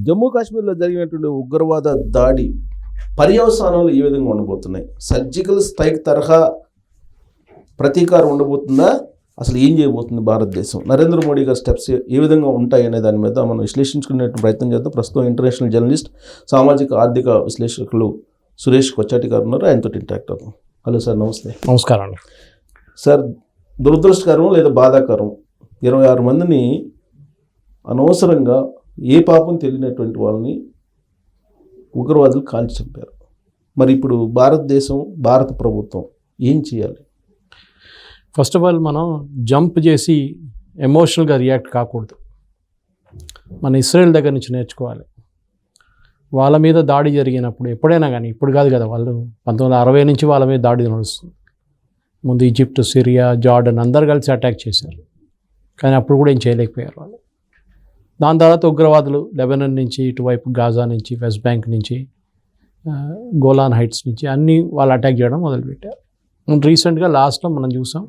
జమ్మూ కాశ్మీర్లో జరిగినటువంటి ఉగ్రవాద దాడి పర్యవసానాలు ఏ విధంగా ఉండబోతున్నాయి? సర్జికల్ స్ట్రైక్ తరహా ప్రతీకారం ఉండబోతుందా? అసలు ఏం చేయబోతుంది భారతదేశం? నరేంద్ర మోడీ గారి స్టెప్స్ ఏ విధంగా ఉంటాయి అనే దాని మీద మనం విశ్లేషించుకునే ప్రయత్నం చేద్దాం. ప్రస్తుతం ఇంటర్నేషనల్ జర్నలిస్ట్, సామాజిక ఆర్థిక విశ్లేషకులు సురేష్ కొచ్చాటి గారు ఉన్నారు. ఆయనతో ఇంటరాక్ట్ అవుతాం. హలో సార్, నమస్తే. నమస్కారం అండి. సార్, దురదృష్టకరం లేదా బాధాకరం, 26 మందిని అనవసరంగా ఏ పాపం తెలియనటువంటి వాళ్ళని ఉగ్రవాదులు కాల్చి చంపారు. మరి ఇప్పుడు భారతదేశం, భారత ప్రభుత్వం ఏం చేయాలి? ఫస్ట్ ఆఫ్ ఆల్ మనం జంప్ చేసి ఎమోషనల్గా రియాక్ట్ కాకూడదు. మన ఇస్రాయేల్ దగ్గర నుంచి నేర్చుకోవాలి. వాళ్ళ మీద దాడి జరిగినప్పుడు ఎప్పుడైనా కానీ, ఇప్పుడు కాదు కదా, వాళ్ళు 1960 నుంచి వాళ్ళ మీద దాడి నడుస్తుంది. ముందు ఈజిప్ట్, సిరియా, జార్డన్ అందరు కలిసి అటాక్ చేశారు. కానీ అప్పుడు కూడా ఏం చేయలేకపోయారు వాళ్ళు. దాని తర్వాత ఉగ్రవాదులు లెబనాన్ నుంచి, ఇటువైపు గాజా నుంచి, వెస్ట్ బ్యాంక్ నుంచి, గోలాన్ హైట్స్ నుంచి అన్నీ వాళ్ళు అటాక్ చేయడం మొదలుపెట్టారు. రీసెంట్గా లాస్ట్లో మనం చూసాం,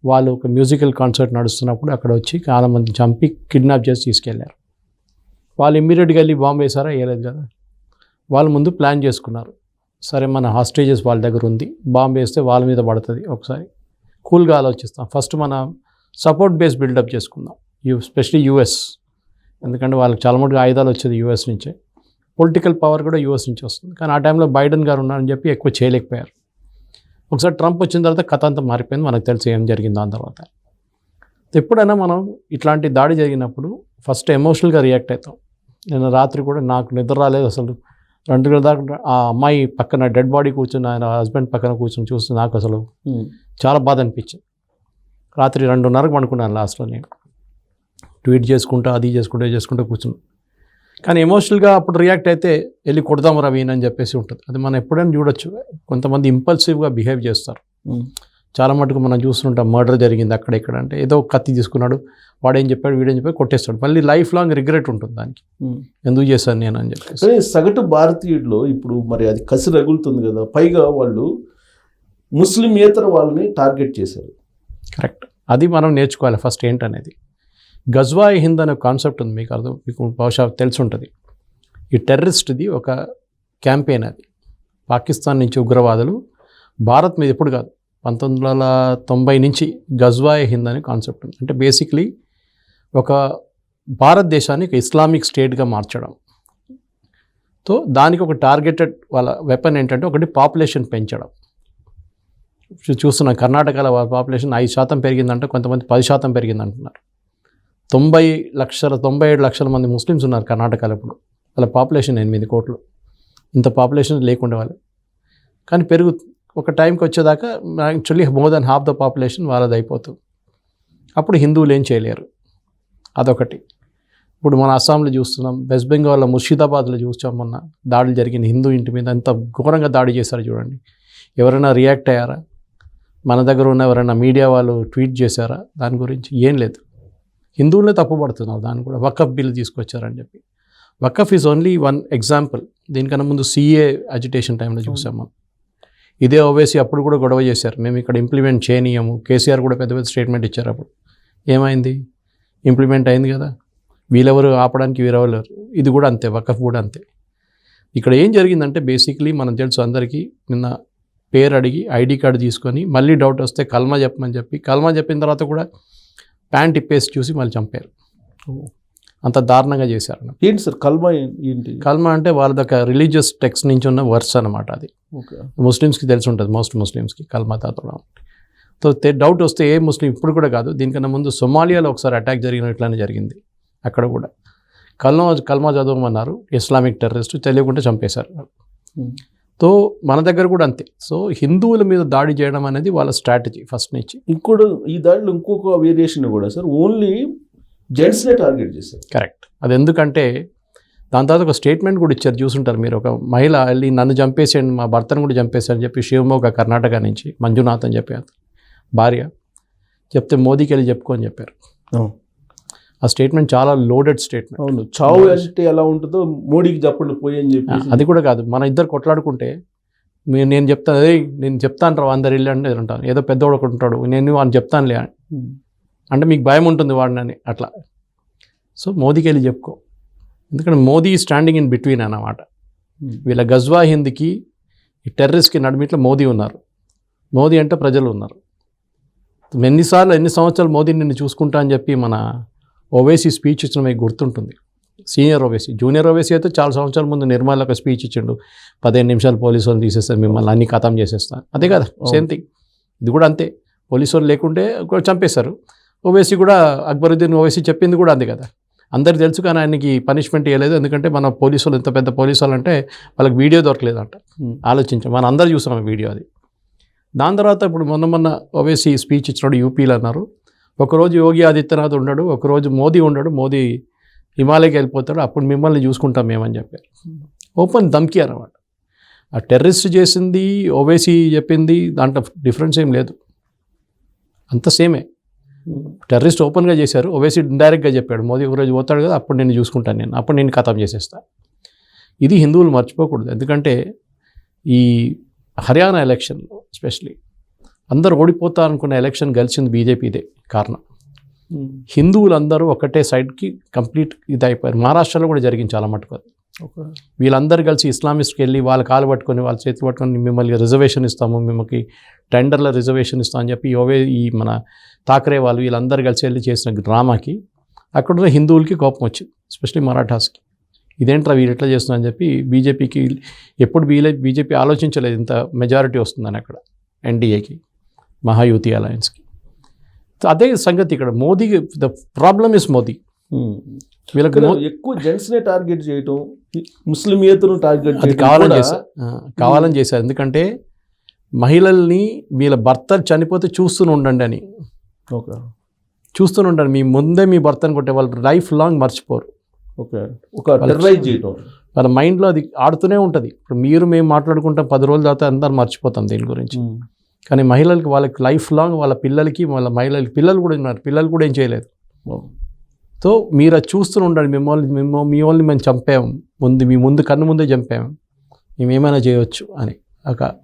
వాళ్ళు ఒక మ్యూజికల్ కాన్సర్ట్ నడుస్తున్నప్పుడు అక్కడ వచ్చి చాలామంది చంపి కిడ్నాప్ చేసి తీసుకెళ్లారు. వాళ్ళు ఇమ్మీడియట్గా వెళ్ళి బాంబు వేసారా? వేయలేదు కదా. వాళ్ళు ముందు ప్లాన్ చేసుకున్నారు, సరే మన హాస్టేజెస్ వాళ్ళ దగ్గర ఉంది, బాంబు వేస్తే వాళ్ళ మీద పడుతుంది, ఒకసారి కూల్గా ఆలోచిస్తాం, ఫస్ట్ మన సపోర్ట్ బేస్ బిల్డప్ చేసుకుందాం, ఎస్పెషలీ యూఎస్. ఎందుకంటే వాళ్ళకి చాలా మటుకు ఆయుధాలు వచ్చేది యూఎస్ నుంచే, పొలిటికల్ పవర్ కూడా యూఎస్ నుంచి వస్తుంది. కానీ ఆ టైంలో బైడెన్ గారు ఉన్నారని చెప్పి ఎక్కువ చేయలేకపోయారు. ఒకసారి ట్రంప్ వచ్చిన తర్వాత కథ అంతా మారిపోయింది. మనకు తెలిసి ఏం జరిగిందో దాని తర్వాత. ఎప్పుడైనా మనం ఇట్లాంటి దాడి జరిగినప్పుడు ఫస్ట్ ఎమోషనల్గా రియాక్ట్ అవుతాం. నేను రాత్రి కూడా నాకు నిద్ర రాలేదు అసలు. 2 గంటల దాకా ఆ అమ్మాయి పక్కన డెడ్ బాడీ కూర్చుని, ఆయన హస్బెండ్ పక్కన కూర్చొని చూస్తే నాకు అసలు చాలా బాధ అనిపించింది. రాత్రి 2:30కు పడుకున్నాను లాస్ట్లో. నేను ట్వీట్ చేసుకుంటా, అది చేసుకుంటూ కూర్చున్నాను. కానీ ఎమోషనల్గా అప్పుడు రియాక్ట్ అయితే వెళ్ళి కొడదాం రవీన్ అని చెప్పేసి ఉంటుంది. అది మనం ఎప్పుడైనా చూడొచ్చు. కొంతమంది ఇంపల్సివ్గా బిహేవ్ చేస్తారు. చాలా మటుకు మనం చూస్తుంటాం, మర్డర్ జరిగింది అక్కడ ఇక్కడ అంటే ఏదో కత్తి తీసుకున్నాడు, వాడేం చెప్పాడు, వీడేం చెప్పాడు, కొట్టేస్తాడు. మళ్ళీ లైఫ్ లాంగ్ రిగ్రెట్ ఉంటుంది దానికి, ఎందుకు చేశాను నేను అని చెప్పేసి. సగటు భారతీయుడిలో ఇప్పుడు మరి అది కసి రగులుతుంది కదా. పైగా వాళ్ళు ముస్లిమేతర వాళ్ళని టార్గెట్ చేశారు. కరెక్ట్. అది మనం నేర్చుకోవాలి ఫస్ట్ ఏంటనేది. గజ్వాయ్ హింద్ అనే కాన్సెప్ట్ ఉంది, మీకు బహుశా తెలిసి ఉంటుంది. ఈ టెర్రరిస్ట్ది ఒక క్యాంపెయిన్ అది. పాకిస్తాన్ నుంచి ఉగ్రవాదులు భారత్ మీద ఎప్పుడు కాదు, 1990 నుంచి గజ్వాయ్ హింద్ అనే కాన్సెప్ట్ ఉంది. అంటే బేసిక్లీ ఒక భారతదేశాన్ని ఒక ఇస్లామిక్ స్టేట్గా మార్చడం. దానికి ఒక టార్గెటెడ్ వాళ్ళ వెపన్ ఏంటంటే ఒకటి పాపులేషన్ పెంచడం. చూస్తున్నాం కర్ణాటకలో వాళ్ళ పాపులేషన్ 5% పెరిగిందంటే, కొంతమంది 10% పెరిగిందంటున్నారు. 97 లక్షల మంది ముస్లిమ్స్ ఉన్నారు కర్ణాటకలో ఇప్పుడు. వాళ్ళ పాపులేషన్ 8 కోట్లు. ఇంత పాపులేషన్ లేకుండా వాళ్ళు, కానీ పెరుగుతుంది. ఒక టైంకి వచ్చేదాకా actually more than half the population వాళ్ళది అయిపోతుంది. అప్పుడు హిందువులు ఏం చేయలేరు. అదొకటి. ఇప్పుడు మన అస్సాంలో చూస్తున్నాం, వెస్ట్ బెంగాల్లో ముర్షిదాబాద్లో చూసాం మొన్న దాడులు జరిగింది. హిందూ ఇంటి మీద ఎంత ఘోరంగా దాడి చేశారు చూడండి. ఎవరైనా రియాక్ట్ అయ్యారా? మన దగ్గర ఉన్న ఎవరైనా మీడియా వాళ్ళు ట్వీట్ చేశారా దాని గురించి? ఏం లేదు. హిందువులే తప్పుపడుతున్నారు దాన్ని కూడా. వకఫ్ బిల్ తీసుకొచ్చారని చెప్పి. Waqf is only one example. దీనికన్నా ముందు సిఏ అజిటేషన్ టైంలో చూసాం మనం. ఇదే ఓవైసీ అప్పుడు కూడా గొడవ చేశారు, మేము ఇక్కడ ఇంప్లిమెంట్ చేయనీయము. కేసీఆర్ కూడా పెద్ద పెద్ద స్టేట్మెంట్ ఇచ్చారు. అప్పుడు ఏమైంది? ఇంప్లిమెంట్ అయింది కదా. వీళ్ళెవరు ఆపడానికి, వీరెవరు. ఇది కూడా అంతే, వకఫ్ కూడా అంతే. ఇక్కడ ఏం జరిగిందంటే బేసిక్లీ మనం తెలుసు అందరికీ, నిన్న పేరు అడిగి ఐడి కార్డు తీసుకొని మళ్ళీ డౌట్ వస్తే కల్మా చెప్పమని చెప్పి, కల్మా చెప్పిన తర్వాత కూడా ప్యాంట్ ఇప్పేసి చూసి మళ్ళీ చంపారు. అంత దారుణంగా చేశారు. ఏంటి సార్ కల్మా ఏంటి? కల్మా అంటే వాళ్ళది ఒక రిలీజియస్ టెక్స్ట్ నుంచి ఉన్న వర్స్ అనమాట. అది ముస్లిమ్స్కి తెలిసి ఉంటుంది, మోస్ట్ ముస్లిమ్స్కి కల్మా తాతడం. డౌట్ వస్తే ఏ ముస్లిం, ఇప్పుడు కూడా కాదు, దీనికన్నా ముందు సొమాలియాలో ఒకసారి అటాక్ జరిగిన ఇట్లానే జరిగింది. అక్కడ కూడా కల్మా చదవమన్నారు, ఇస్లామిక్ టెర్రరిస్ట్, తెలియకుండా చంపేశారు. మన దగ్గర కూడా అంతే. హిందువుల మీద దాడి చేయడం అనేది వాళ్ళ స్ట్రాటజీ ఫస్ట్ నుంచి. ఈ దాడిలో ఇంకొక వేరియేషన్ కూడా సార్, ఓన్లీ జెంట్స్నే టార్గెట్ చేశారు. కరెక్ట్. అది ఎందుకంటే దాని తర్వాత ఒక స్టేట్మెంట్ కూడా ఇచ్చారు, చూసుంటారు మీరు. ఒక మహిళ వెళ్ళి నన్ను చంపేసాడు, మా భర్తను కూడా చంపేశారని చెప్పి శివమోగ కర్ణాటక నుంచి మంజునాథ్ అని చెప్పి భార్య చెప్తే మోదీకి వెళ్ళి చెప్పుకొని చెప్పారు. ఆ స్టేట్మెంట్ చాలా లోడెడ్ స్టేట్మెంట్. అవును, చావు అంటే ఎలా ఉంటుందో మోడీకి చెప్పండి పోయి అని చెప్పి. అది కూడా కాదు, మన ఇద్దరు కొట్లాడుకుంటే నేను చెప్తాను, నేను చెప్తాను రా అందరు వెళ్ళి అంటే ఉంటాను, ఏదో పెద్దవాడు ఒకటి ఉంటాడు, నేను వాడిని చెప్తానులే అంటే మీకు భయం ఉంటుంది వాడినని అట్లా. సో మోదీకి వెళ్ళి చెప్పుకో. ఎందుకంటే మోదీ స్టాండింగ్ ఇన్ బిట్వీన్ అన్నమాట. వీళ్ళ గజ్వా హింద్కి ఈ టెర్రరిస్ట్కి నడిమిట్లో మోదీ ఉన్నారు. మోదీ అంటే ప్రజలు ఉన్నారు. ఎన్ని సంవత్సరాలు మోదీ నిన్ను చూసుకుంటా అని చెప్పి మన ఓవైసీ స్పీచ్ ఇచ్చిన మీకు గుర్తుంటుంది. సీనియర్ ఓవైసీ, జూనియర్ ఓవైసీ అయితే చాలా సంవత్సరాల ముందు నిర్మల్ ఒక స్పీచ్ ఇచ్చిండు, 15 నిమిషాలు పోలీసు వాళ్ళు తీసేస్తారు, మిమ్మల్ని అన్ని ఖతం చేసేస్తాను. అదే కదా సేమ్ థింగ్. ఇది కూడా అంతే, పోలీసు వాళ్ళు లేకుంటే చంపేశారు. ఓవైసీ కూడా అక్బరుద్దీన్ ఓవైసీ చెప్పింది కూడా అంతే కదా. అందరికి తెలుసు, కానీ ఆయనకి పనిష్మెంట్ ఇవ్వలేదు. ఎందుకంటే మన పోలీసు వాళ్ళు ఎంత పెద్ద పోలీసు వాళ్ళు అంటే వాళ్ళకి వీడియో దొరకలేదంట. ఆలోచించాం, మనం అందరూ చూసాం వీడియో అది. దాని తర్వాత ఇప్పుడు మొన్న ఓవైసీ స్పీచ్ ఇచ్చినాడు యూపీలో అన్నారు. ఒకరోజు యోగి ఆదిత్యనాథ్ ఉండడు, ఒకరోజు మోదీ ఉండడు, మోదీ హిమాలయకి వెళ్ళిపోతాడు, అప్పుడు మిమ్మల్ని చూసుకుంటాం మేమని చెప్పారు. ఓపెన్ ధమ్కీ అన్నమాట. ఆ టెర్రరిస్ట్ చేసింది ఓవైసీ చెప్పింది దాంట్లో డిఫరెన్స్ ఏం లేదు, అంత సేమే. టెర్రరిస్ట్ ఓపెన్గా చేశారు, ఓవైసీ ఇండైరెక్ట్గా చెప్పాడు. మోదీ ఒకరోజు పోతాడు కదా, అప్పుడు నేను చూసుకుంటాను, అప్పుడు నేను ఖతం చేసేస్తా. ఇది హిందువులు మర్చిపోకూడదు. ఎందుకంటే ఈ హర్యానా ఎలక్షన్లో ఎస్పెషలీ అందరూ ఓడిపోతా అనుకున్న ఎలక్షన్ గెలిచింది బీజేపీదే కారణం. హిందువులందరూ ఒకటే సైడ్కి కంప్లీట్ ఇది అయిపోయారు. మహారాష్ట్రలో కూడా జరిగింది చాలా మటుకు. వీళ్ళందరూ కలిసి ఇస్లామిస్ట్కి వెళ్ళి వాళ్ళ కాలు పట్టుకొని వాళ్ళ చేతులు పట్టుకొని మిమ్మల్ని రిజర్వేషన్ ఇస్తాము, మిమ్మల్ని టెండర్ల రిజర్వేషన్ ఇస్తాం అని చెప్పి ఈ మన థాకరే వాళ్ళు వీళ్ళందరూ కలిసి వెళ్ళి చేసిన డ్రామాకి అక్కడున్న హిందువులకి కోపం వచ్చింది, ఎస్పెషలీ మరాఠాస్కి. ఇదేంట్రా వీరు ఎట్లా చేస్తున్నా అని చెప్పి బీజేపీకి ఎప్పుడు బీజేపీ ఆలోచించలేదు ఇంత మెజారిటీ వస్తుందని అక్కడ ఎన్డీఏకి, మహాయుతి అలయన్స్కి. అదే సంగతి ఇక్కడ. మోదీకి ద ప్రాబ్లమ్ ఇస్ మోదీ. వీళ్ళకి ఎక్కువ జెంట్స్నే టార్గెట్ చేయటం, ముస్లిమియతను టార్గెట్ చేయడం కావాలని చేశారు. ఎందుకంటే మహిళల్ని వీళ్ళ భర్త చనిపోతే చూస్తూనే ఉండండి అని, చూస్తూనే ఉండండి. మీ ముందే మీ భర్తను కొట్టే వాళ్ళు లైఫ్ లాంగ్ మర్చిపోరు. ఒక టెర్రరైజ్ చేయటం వాళ్ళ మైండ్లో అది ఆడుతూనే ఉంటుంది. ఇప్పుడు మేము మాట్లాడుకుంటాం 10 రోజుల తర్వాత అందరూ మర్చిపోతాం దీని గురించి. కానీ మహిళలకి వాళ్ళకి లైఫ్ లాంగ్, వాళ్ళ పిల్లలకి, వాళ్ళ మహిళలకి పిల్లలు కూడా ఉన్నారు, పిల్లలు కూడా ఏం చేయలేదు. సో మీరు అది చూస్తూనే ఉండండి. మిమ్మల్ని మేము చంపాము, మీ ముందు కన్ను ముందే చంపాము, మేము ఏమైనా చేయవచ్చు అని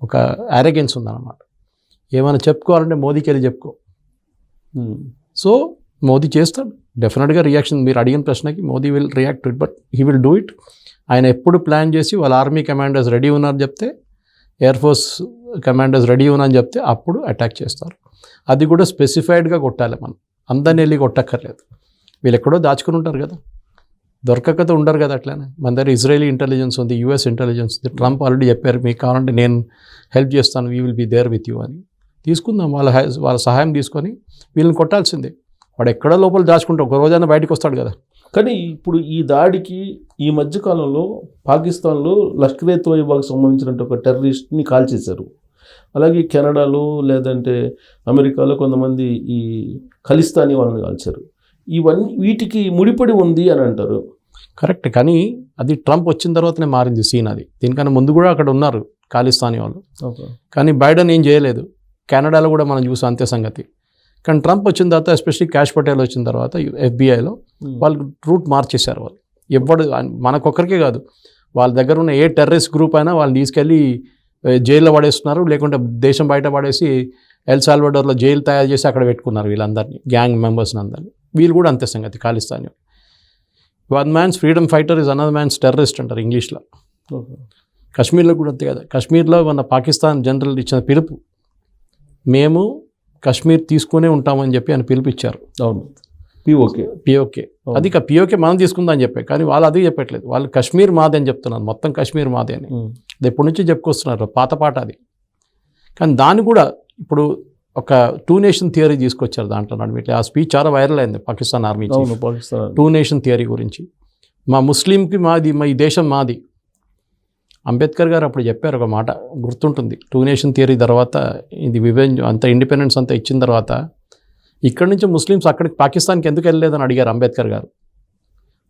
ఒక అరెగెన్స్ ఉందన్నమాట. ఏమైనా చెప్పుకోవాలంటే మోదీకి వెళ్ళి చెప్పుకో. సో మోదీ చేస్తాడు డెఫినెట్గా రియాక్షన్. మీరు అడిగిన ప్రశ్నకి Modi will react it, but he will do it. ఆయన ఎప్పుడు ప్లాన్ చేసి వాళ్ళ ఆర్మీ కమాండర్స్ రెడీ ఉన్నారు చెప్తే, ఎయిర్ ఫోర్స్ కమాండర్స్ రెడీ ఉన్నారని చెప్తే అప్పుడు అటాక్ చేస్తారు. అది కూడా స్పెసిఫైడ్గా కొట్టాలి. మనం అందరిని వెళ్ళి కొట్టక్కర్లేదు. వీళ్ళు ఎక్కడో దాచుకుని ఉంటారు కదా, దొరకకతో ఉండరు కదా. అట్లానే మన దగ్గర ఇజ్రాయలీ ఇంటెలిజెన్స్ ఉంది, యూఎస్ ఇంటెలిజెన్స్ ఉంది. ట్రంప్ ఆల్రెడీ చెప్పారు, మీకు కావాలంటే నేను హెల్ప్ చేస్తాను, we will be there with you అని. తీసుకుందాం, వాళ్ళ సహాయం తీసుకొని వీళ్ళని కొట్టాల్సిందే. వాడు ఎక్కడో లోపల దాచుకుంటే ఒక రోజైనా బయటకు వస్తాడు కదా. కానీ ఇప్పుడు ఈ దాడికి ఈ మధ్యకాలంలో పాకిస్తాన్లో లష్కరే తోయిబాకి సంబంధించిన ఒక టెర్రరిస్ట్ని కాల్చేశారు. అలాగే కెనడాలో లేదంటే అమెరికాలో కొంతమంది ఈ ఖలిస్తానీ వాళ్ళని కాల్చారు. వీటికి ముడిపడి ఉంది అని అంటారు. కరెక్ట్, కానీ అది ట్రంప్ వచ్చిన తర్వాతనే మారింది సీన్. అది దీనికన్నా ముందు కూడా అక్కడ ఉన్నారు ఖలిస్తానీ వాళ్ళు. కానీ బైడెన్ ఏం చేయలేదు. కెనడాలో కూడా మనం చూసాం అంతే సంగతి. కానీ ట్రంప్ వచ్చిన తర్వాత, ఎస్పెషల్లీ క్యాష్ పటేల్ వచ్చిన తర్వాత FBI వాళ్ళు రూట్ మార్చేశారు. వాళ్ళు ఎప్పుడు మనకొక్కరికే కాదు, వాళ్ళ దగ్గర ఉన్న ఏ టెర్రరిస్ట్ గ్రూప్ అయినా వాళ్ళని తీసుకెళ్ళి జైల్లో పడేస్తున్నారు, లేకుంటే దేశం బయట పడేసి ఎల్ సాల్వడోర్లో జైలు తయారు చేసి అక్కడ పెట్టుకున్నారు వీళ్ళందరినీ, గ్యాంగ్ మెంబర్స్ని అందరినీ. వీళ్ళు కూడా అంతే సంగతి. Khalistani one man's freedom fighter is another man's terrorist అంటారు ఇంగ్లీష్లో. కశ్మీర్లో కూడా అంతే కదా. కశ్మీర్లో మన పాకిస్తాన్ జనరల్ ఇచ్చిన పిలుపు, మేము కశ్మీర్ తీసుకునే ఉంటామని చెప్పి ఆయన పిలిపించారు. అవును, పిఓకే అది పిఓకే మనం తీసుకుందాం అని చెప్పారు. కానీ వాళ్ళు అది చెప్పట్లేదు, వాళ్ళు కశ్మీర్ మాదే అని చెప్తున్నారు, మొత్తం కశ్మీర్ మాదే అని. అది ఎప్పటి నుంచి చెప్పుకొస్తున్నారు, పాత పాట అది. కానీ దాన్ని కూడా ఇప్పుడు ఒక 2 నేషన్ థియరీ తీసుకొచ్చారు దాంట్లో నడిమిట్లే. ఆ స్పీచ్ చాలా వైరల్ అయింది పాకిస్తాన్ ఆర్మీ. 2 నేషన్ థియరీ గురించి, మా ముస్లింకి మాది, మా ఈ దేశం మాది. అంబేద్కర్ గారు అప్పుడు చెప్పారు ఒక మాట గుర్తుంటుంది. 2 నేషన్ థియరీ తర్వాత ఇది అంత ఇండిపెండెన్స్ అంతా ఇచ్చిన తర్వాత ఇక్కడి నుంచి ముస్లిమ్స్ అక్కడికి పాకిస్తాన్కి ఎందుకు వెళ్ళలేదని అడిగారు Ambedkar garu.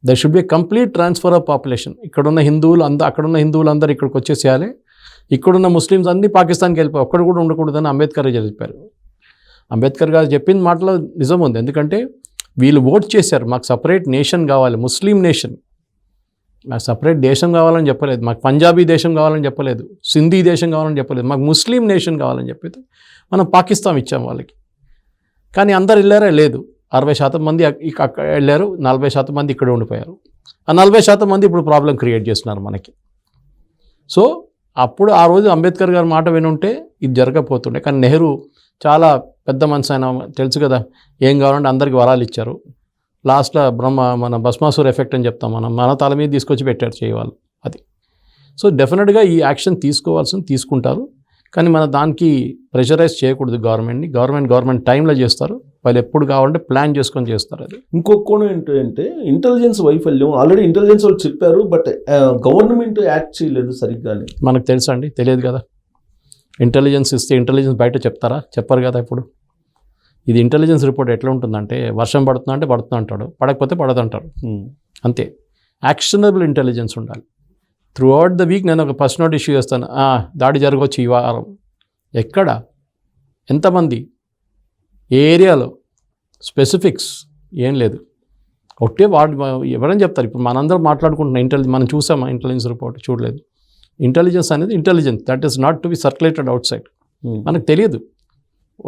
There should be complete transfer of population. అక్కడున్న హిందువులందరూ ఇక్కడికి వచ్చేసేయాలి, ఇక్కడున్న ముస్లిమ్స్ అన్నీ పాకిస్తాన్కి వెళ్ళిపోయి ఒక్కడు కూడా ఉండకూడదని అంబేద్కర్ చెప్పారు. అంబేద్కర్ గారు చెప్పిన మాటలో నిజం ఉంది. ఎందుకంటే వీళ్ళు ఓట్ చేశారు, మాకు సపరేట్ నేషన్ కావాలి, ముస్లిం నేషన్. నాకు సపరేట్ దేశం కావాలని చెప్పలేదు, మాకు పంజాబీ దేశం కావాలని చెప్పలేదు, సింధీ దేశం కావాలని చెప్పలేదు, మాకు ముస్లిం నేషన్ కావాలని చెప్పితే మనం పాకిస్తాన్ ఇచ్చాం వాళ్ళకి. కానీ అందరు వెళ్ళారా? లేదు. 60% మంది వెళ్ళారు, 40% మంది ఇక్కడ ఉండిపోయారు. ఆ 40% మంది ఇప్పుడు ప్రాబ్లం క్రియేట్ చేస్తున్నారు మనకి. సో అప్పుడు ఆ రోజు అంబేద్కర్ గారి మాట వినుంటే ఇది జరగకపోతుండే. కానీ నెహ్రూ చాలా పెద్ద మనసు, ఆయన తెలుసు కదా, ఏం కావాలంటే అందరికి వరాలు ఇచ్చారు. లాస్ట్లో మన భస్మాసుర్ ఎఫెక్ట్ అని చెప్తాం, మన తల మీద తీసుకొచ్చి పెట్టారు చేయవాళ్ళు అది. సో డెఫినెట్గా ఈ యాక్షన్ తీసుకుంటారు. కానీ మన దానికి ప్రెషరైజ్ చేయకూడదు గవర్నమెంట్ని. గవర్నమెంట్ టైంలో చేస్తారు, వాళ్ళు ఎప్పుడు కావాలంటే ప్లాన్ చేసుకొని చేస్తారు. అది ఇంకొక కోణం ఏంటంటే ఇంటెలిజెన్స్ వైఫల్యం. ఆల్రెడీ ఇంటెలిజెన్స్ వాళ్ళు చెప్పారు, బట్ గవర్నమెంట్ యాక్ట్ చేయలేదు సరిగ్గా. మనకు తెలుసా అండి? తెలియదు కదా. ఇంటెలిజెన్స్ ఇస్తే ఇంటెలిజెన్స్ బయట చెప్తారా? చెప్పరు కదా. ఇప్పుడు ఇది ఇంటెలిజెన్స్ రిపోర్ట్ ఎట్లా ఉంటుందంటే, వర్షం పడుతుందా అంటే పడుతుంది అంటాడు, పడకపోతే పడదంటాడు, అంతే. యాక్షనబుల్ ఇంటెలిజెన్స్ ఉండాలి. త్రూ అవుట్ ద వీక్ నేను ఒక ఫస్ట్ నోట్ ఇష్యూ చేస్తాను, దాడి జరగవచ్చు ఈ వారం, ఎక్కడ, ఎంతమంది, ఏ ఏరియాలో, స్పెసిఫిక్స్ ఏం లేదు. ఒకటే ఎవరైనా చెప్తారు. ఇప్పుడు మనందరం మాట్లాడుకుంటున్నాం మనం చూసామా ఇంటెలిజెన్స్ రిపోర్ట్? చూడలేదు. ఇంటెలిజెన్స్ అనేది intelligence, that is not to be circulated out side. మనకు తెలియదు,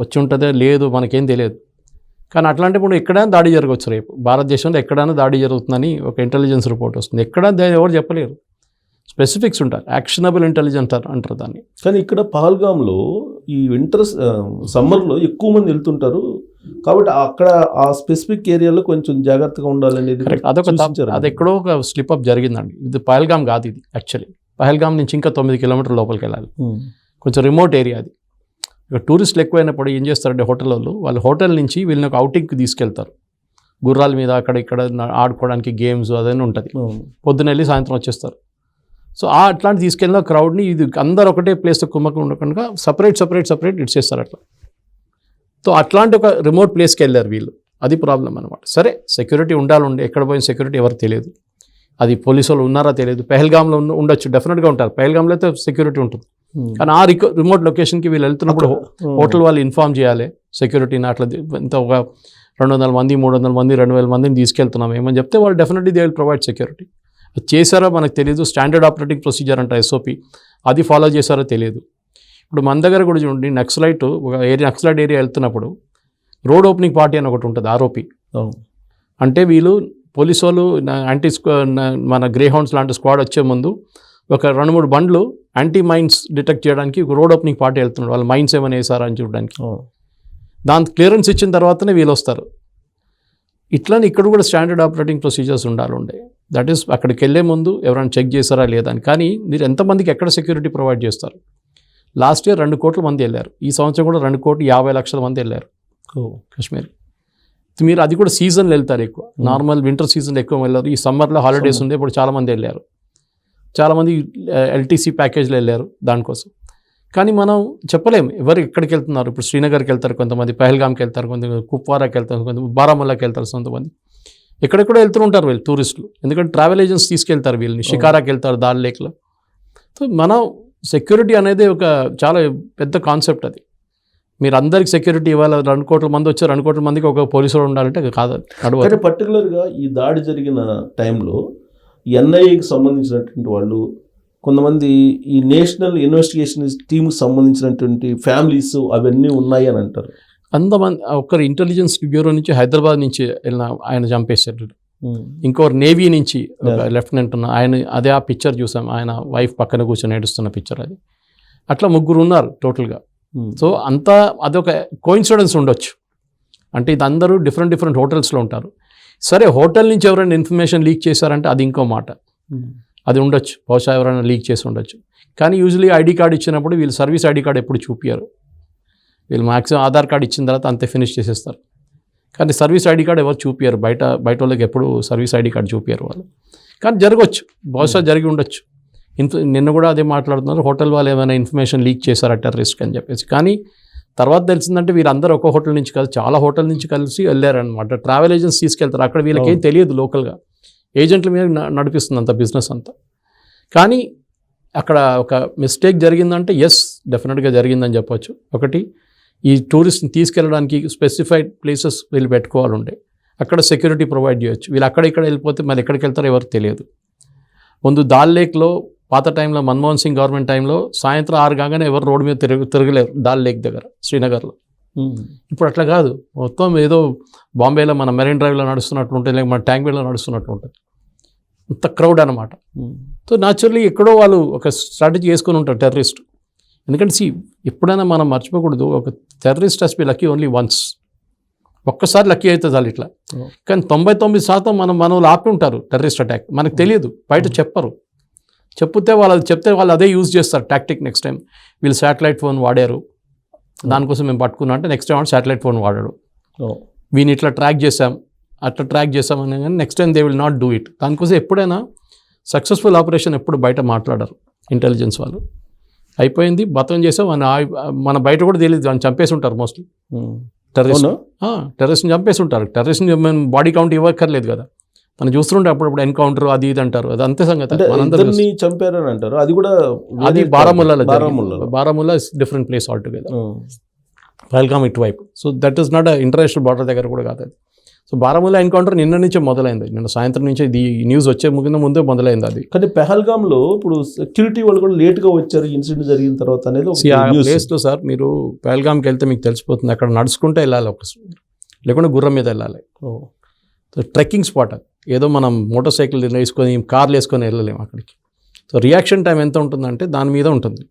వచ్చి ఉంటుందే లేదు, మనకేం తెలియదు. కానీ అట్లాంటిప్పుడు ఎక్కడైనా దాడి జరగవచ్చు. రేపు భారతదేశంలో ఎక్కడైనా దాడి జరుగుతుందని ఒక ఇంటెలిజెన్స్ రిపోర్ట్ వస్తుంది. ఎక్కడ ఎవరు చెప్పలేరు. స్పెసిఫిక్స్ ఉంటారు, యాక్షనబుల్ ఇంటెలిజెన్స్ అంటారు దాన్ని. కానీ ఇక్కడ పహల్గామ్లో ఈ సమ్మర్లో ఎక్కువ మంది వెళ్తుంటారు కాబట్టి అక్కడ ఆ స్పెసిఫిక్ ఏరియాలో కొంచెం జాగ్రత్తగా ఉండాలనేది అది ఎక్కడో ఒక స్లిప్ అప్ జరిగిందండి. ఇది పహల్గామ్ కాదు, ఇది యాక్చువల్లీ పహల్గామ్ నుంచి ఇంకా 9 కిలోమీటర్ల లోపలికి వెళ్ళాలి. కొంచెం రిమోట్ ఏరియా అది. ఇక టూరిస్టులు ఎక్కువైనప్పుడు ఏం చేస్తారంటే వాళ్ళు హోటల్ నుంచి వీళ్ళని ఒక అవుటింగ్కి తీసుకెళ్తారు. గుర్రాల మీద అక్కడ ఇక్కడ ఆడుకోవడానికి గేమ్స్ అదన్నీ ఉంటుంది. పొద్దున వెళ్ళి సాయంత్రం వచ్చేస్తారు. సో అట్లాంటి తీసుకెళ్ళిన క్రౌడ్ని ఇది అందరు ఒకటే ప్లేస్లో కుమ్మకం ఉండకుండా సపరేట్ ఇచ్చేస్తారు అట్లా. సో అట్లాంటి ఒక రిమోట్ ప్లేస్కి వెళ్ళారు వీళ్ళు. అది ప్రాబ్లం అనమాట. సరే, సెక్యూరిటీ ఉండాలి, ఎక్కడ పోయిన సెక్యూరిటీ ఎవరికి తెలియదు. అది పోలీసు వాళ్ళు ఉన్నారా తెలియదు. పహల్గామ్లో ఉండొచ్చు, డెఫినెట్గా ఉంటారు. పహల్గామ్లో అయితే సెక్యూరిటీ ఉంటుంది. కానీ ఆ రిమోట్ లొకేషన్కి వీళ్ళు వెళ్తున్నప్పుడు హోటల్ వాళ్ళు ఇన్ఫార్మ్ చేయాలి సెక్యూరిటీని. అట్లా ఇంత ఒక 200 మంది 300 మంది 2000 మందిని తీసుకెళ్తున్నాం ఏమని చెప్తే వాళ్ళు definitely they will provide security. అది చేశారో మనకు తెలియదు. స్టాండర్డ్ ఆపరేటింగ్ ప్రొసీజర్ అంట SOP, అది ఫాలో చేశారో తెలియదు. ఇప్పుడు మన దగ్గర కూడా చూడండి, నక్సలైట్ ఏరియా వెళ్తున్నప్పుడు రోడ్ ఓపెనింగ్ పార్టీ అని ఒకటి ఉంటుంది, ROP. అంటే వీళ్ళు పోలీసు వాళ్ళు మన గ్రే హౌండ్స్ లాంటి స్క్వాడ్ వచ్చే ముందు ఒక 2-3 బండ్లు యాంటీ మైన్స్ డిటెక్ట్ చేయడానికి ఒక రోడ్ ఓపెనింగ్ పార్టీ వెళ్తున్నాడు. వాళ్ళు మైన్స్ ఏమైనా వేసారా అని చూడడానికి. దానికి క్లియరెన్స్ ఇచ్చిన తర్వాతనే వీళ్ళు వస్తారు. ఇట్లానే ఇక్కడ కూడా స్టాండర్డ్ ఆపరేటింగ్ ప్రొసీజర్స్ ఉండే. దట్ ఈస్ అక్కడికి వెళ్ళే ముందు ఎవరైనా చెక్ చేశారా లేదా అని. కానీ మీరు ఎంతమందికి ఎక్కడ సెక్యూరిటీ ప్రొవైడ్ చేస్తారు? లాస్ట్ ఇయర్ 2 కోట్ల మంది వెళ్ళారు. ఈ సంవత్సరం కూడా 2,50,00,000 మంది వెళ్ళారు కాశ్మీర్. మీరు అది కూడా సీజన్లో వెళ్తారు ఎక్కువ. నార్మల్ వింటర్ సీజన్లో ఎక్కువ వెళ్ళారు. ఈ సమ్మర్లో హాలిడేస్ ఉంది, ఇప్పుడు చాలామంది వెళ్ళారు. చాలామంది LTC ప్యాకేజ్లో వెళ్ళారు దానికోసం. కానీ మనం చెప్పలేము ఎవరు ఎక్కడికి వెళ్తున్నారు. ఇప్పుడు శ్రీనగర్కి వెళ్తారు కొంతమంది, పహల్గామ్కి వెళ్తారు కొంతమంది, కుప్వారాకి వెళ్తారు కొంతమంది, బారాముల్లాకి వెళ్తారు కొంతమంది. ఎక్కడెక్కడో వెళ్తుంటారు వీళ్ళు టూరిస్టులు. ఎందుకంటే ట్రావెల్ ఏజెన్సీ తీసుకెళ్తారు వీళ్ళని. షికారాకి వెళ్తారు, దాల్ లేక్లో. సో మనం సెక్యూరిటీ అనేది ఒక చాలా పెద్ద కాన్సెప్ట్. అది మీరు అందరికి సెక్యూరిటీ ఇవ్వాలి. 2 కోట్ల మంది వచ్చారు, 2 కోట్ల మందికి ఒక పోలీసు ఉండాలంటే కాదు. అంటే పర్టికులర్గా ఈ దాడి జరిగిన టైంలో NIAకి సంబంధించినటువంటి వాళ్ళు, కొంతమంది ఈ నేషనల్ ఇన్వెస్టిగేషన్ టీమ్కి సంబంధించినటువంటి ఫ్యామిలీస్ అవన్నీ ఉన్నాయి అని అంటారు. అంతమంది ఒకరు ఇంటెలిజెన్స్ బ్యూరో నుంచి హైదరాబాద్ నుంచి వెళ్ళిన ఆయన చంపేశారు. ఇంకొకరు నేవీ నుంచి లెఫ్టినెంట్ ఉన్న ఆయన, అదే ఆ పిక్చర్ చూసాం, ఆయన వైఫ్ పక్కన కూర్చొని ఏడుస్తున్న పిక్చర్ అది. అట్లా 3 ఉన్నారు టోటల్గా. సో అంతా అదొక కోయిన్సిడెన్స్ ఉండొచ్చు. అంటే ఇది అందరూ డిఫరెంట్ హోటల్స్లో ఉంటారు. సరే, హోటల్ నుంచి ఎవరైనా ఇన్ఫర్మేషన్ లీక్ చేశారంటే అది ఇంకో మాట, అది ఉండొచ్చు. బహుశా ఎవరైనా లీక్ చేసి ఉండొచ్చు. కానీ యూజువలీ ID కార్డు ఇచ్చినప్పుడు వీళ్ళు సర్వీస్ ID కార్డు ఎప్పుడు చూపించారు. వీళ్ళు మ్యాక్సిమం ఆధార్ కార్డు ఇచ్చిన తర్వాత అంతే ఫినిష్ చేసేస్తారు. కానీ సర్వీస్ ID కార్డు ఎవరు చూపించారు. బయట వాళ్ళకి ఎప్పుడు సర్వీస్ ID కార్డు చూపించారు వాళ్ళు. కానీ జరగవచ్చు, బహుశా జరిగి ఉండొచ్చు. నిన్న కూడా అదే మాట్లాడుతున్నారు, హోటల్ వాళ్ళు ఏమైనా ఇన్ఫర్మేషన్ లీక్ చేశారా టెర్రరిస్ట్ అని చెప్పేసి. కానీ తర్వాత తెలిసిందంటే వీరందరూ ఒక హోటల్ నుంచి కాదు, చాలా హోటల్ నుంచి కలిసి వెళ్ళారనమాట. ట్రావెల్ ఏజెన్సీ తీసుకెళ్తారు. అక్కడ వీళ్ళకి ఏం తెలియదు, లోకల్గా ఏజెంట్ల మీద నడిపిస్తుంది అంత బిజినెస్ అంతా. కానీ అక్కడ ఒక మిస్టేక్ జరిగిందంటే డెఫినెట్గా జరిగిందని చెప్పొచ్చు. ఒకటి, ఈ టూరిస్ట్ని తీసుకెళ్ళడానికి స్పెసిఫైడ్ ప్లేసెస్ వీళ్ళు పెట్టుకోవాలంటే అక్కడ సెక్యూరిటీ ప్రొవైడ్ చేయొచ్చు. వీళ్ళు అక్కడ వెళ్ళిపోతే మరి ఎక్కడికి వెళ్తారో ఎవరికి తెలియదు. ముందు దాల్ లేక్లో పాత టైంలో మన్మోహన్ సింగ్ గవర్నమెంట్ టైంలో సాయంత్రం 6 కాగానే ఎవరు రోడ్డు మీద తిరగలేరు దాల్ లేక్ దగ్గర శ్రీనగర్లో. ఇప్పుడు అట్లా కాదు, మొత్తం ఏదో బాంబేలో మన మెరైన్ డ్రైవ్లో నడుస్తున్నట్లు ఉంటుంది, లేక మన ట్యాంక్ బండ్లో నడుస్తున్నట్లు ఉంటుంది. అంత క్రౌడ్ అనమాట. సో న్యాచురల్లీ ఎక్కడో వాళ్ళు ఒక స్ట్రాటజీ వేసుకొని ఉంటారు టెర్రరిస్ట్. ఎందుకంటే ఎప్పుడైనా మనం మర్చిపోకూడదు, ఒక terrorist has B lucky only once. ఒక్కసారి లక్కీ అవుతుంది చాలు ఇట్లా. కానీ 99% మన ఆపి ఉంటారు టెర్రరిస్ట్ అటాక్. మనకు తెలియదు, బయట చెప్పరు. చెప్తే వాళ్ళు అదే యూజ్ చేస్తారు టాక్టిక్. నెక్స్ట్ టైం వీళ్ళు శాటిలైట్ ఫోన్ వాడారు, దానికోసం మేము పట్టుకున్నాం అంటే నెక్స్ట్ టైం శాటిలైట్ ఫోన్ వాడాడు, వీని ఇట్లా ట్రాక్ చేసాం అని కానీ next time they will not do it. దానికోసం ఎప్పుడైనా సక్సెస్ఫుల్ ఆపరేషన్ ఎప్పుడు బయట మాట్లాడరు ఇంటెలిజెన్స్ వాళ్ళు. అయిపోయింది, బతం చేసాం మన బయట కూడా తెలియదు, అని చంపేసి ఉంటారు మోస్ట్లీ. టెర్రరిస్ట్ని చంపేసి ఉంటారు. టెర్రరిస్ట్ని మేము బాడీ కౌంట్ ఇవ్వక్కర్లేదు కదా, మనం చూస్తుంటే అప్పుడప్పుడు ఎన్కౌంటర్ అది ఇది అంటారు, అది అంతే సంగతి. చంపారని అంటారు, అది కూడా అది Baramulla different place all together. Pahalgam ఇటువైపు. So that is not international border దగ్గర కూడా కాదు అది. సో బారాముల్లా ఎన్కౌంటర్ నిన్న నుంచే మొదలైంది, నిన్న సాయంత్రం నుంచే ఇది న్యూస్ వచ్చే ముందే మొదలైంది అది. కానీ పెహల్గామ్లో ఇప్పుడు సెక్యూరిటీ వాళ్ళు కూడా లేట్గా వచ్చారు ఇన్సిడెంట్ జరిగిన తర్వాత అనేది ఆ ప్లేస్లో. సార్ మీరు పెహల్గామ్కి వెళ్తే మీకు తెలిసిపోతుంది, అక్కడ నడుచుకుంటే వెళ్ళాలి ఒకసారి, లేకుంటే గుర్రం మీద వెళ్ళాలి. ట్రెక్కింగ్ స్పాట్ అది. ఏదో మనం మోటార్ సైకిల్ వేసుకొని కార్లు వేసుకొని వెళ్ళలేము అక్కడికి. సో రియాక్షన్ టైం ఎంత ఉంటుందంటే దాని మీద ఉంటుంది.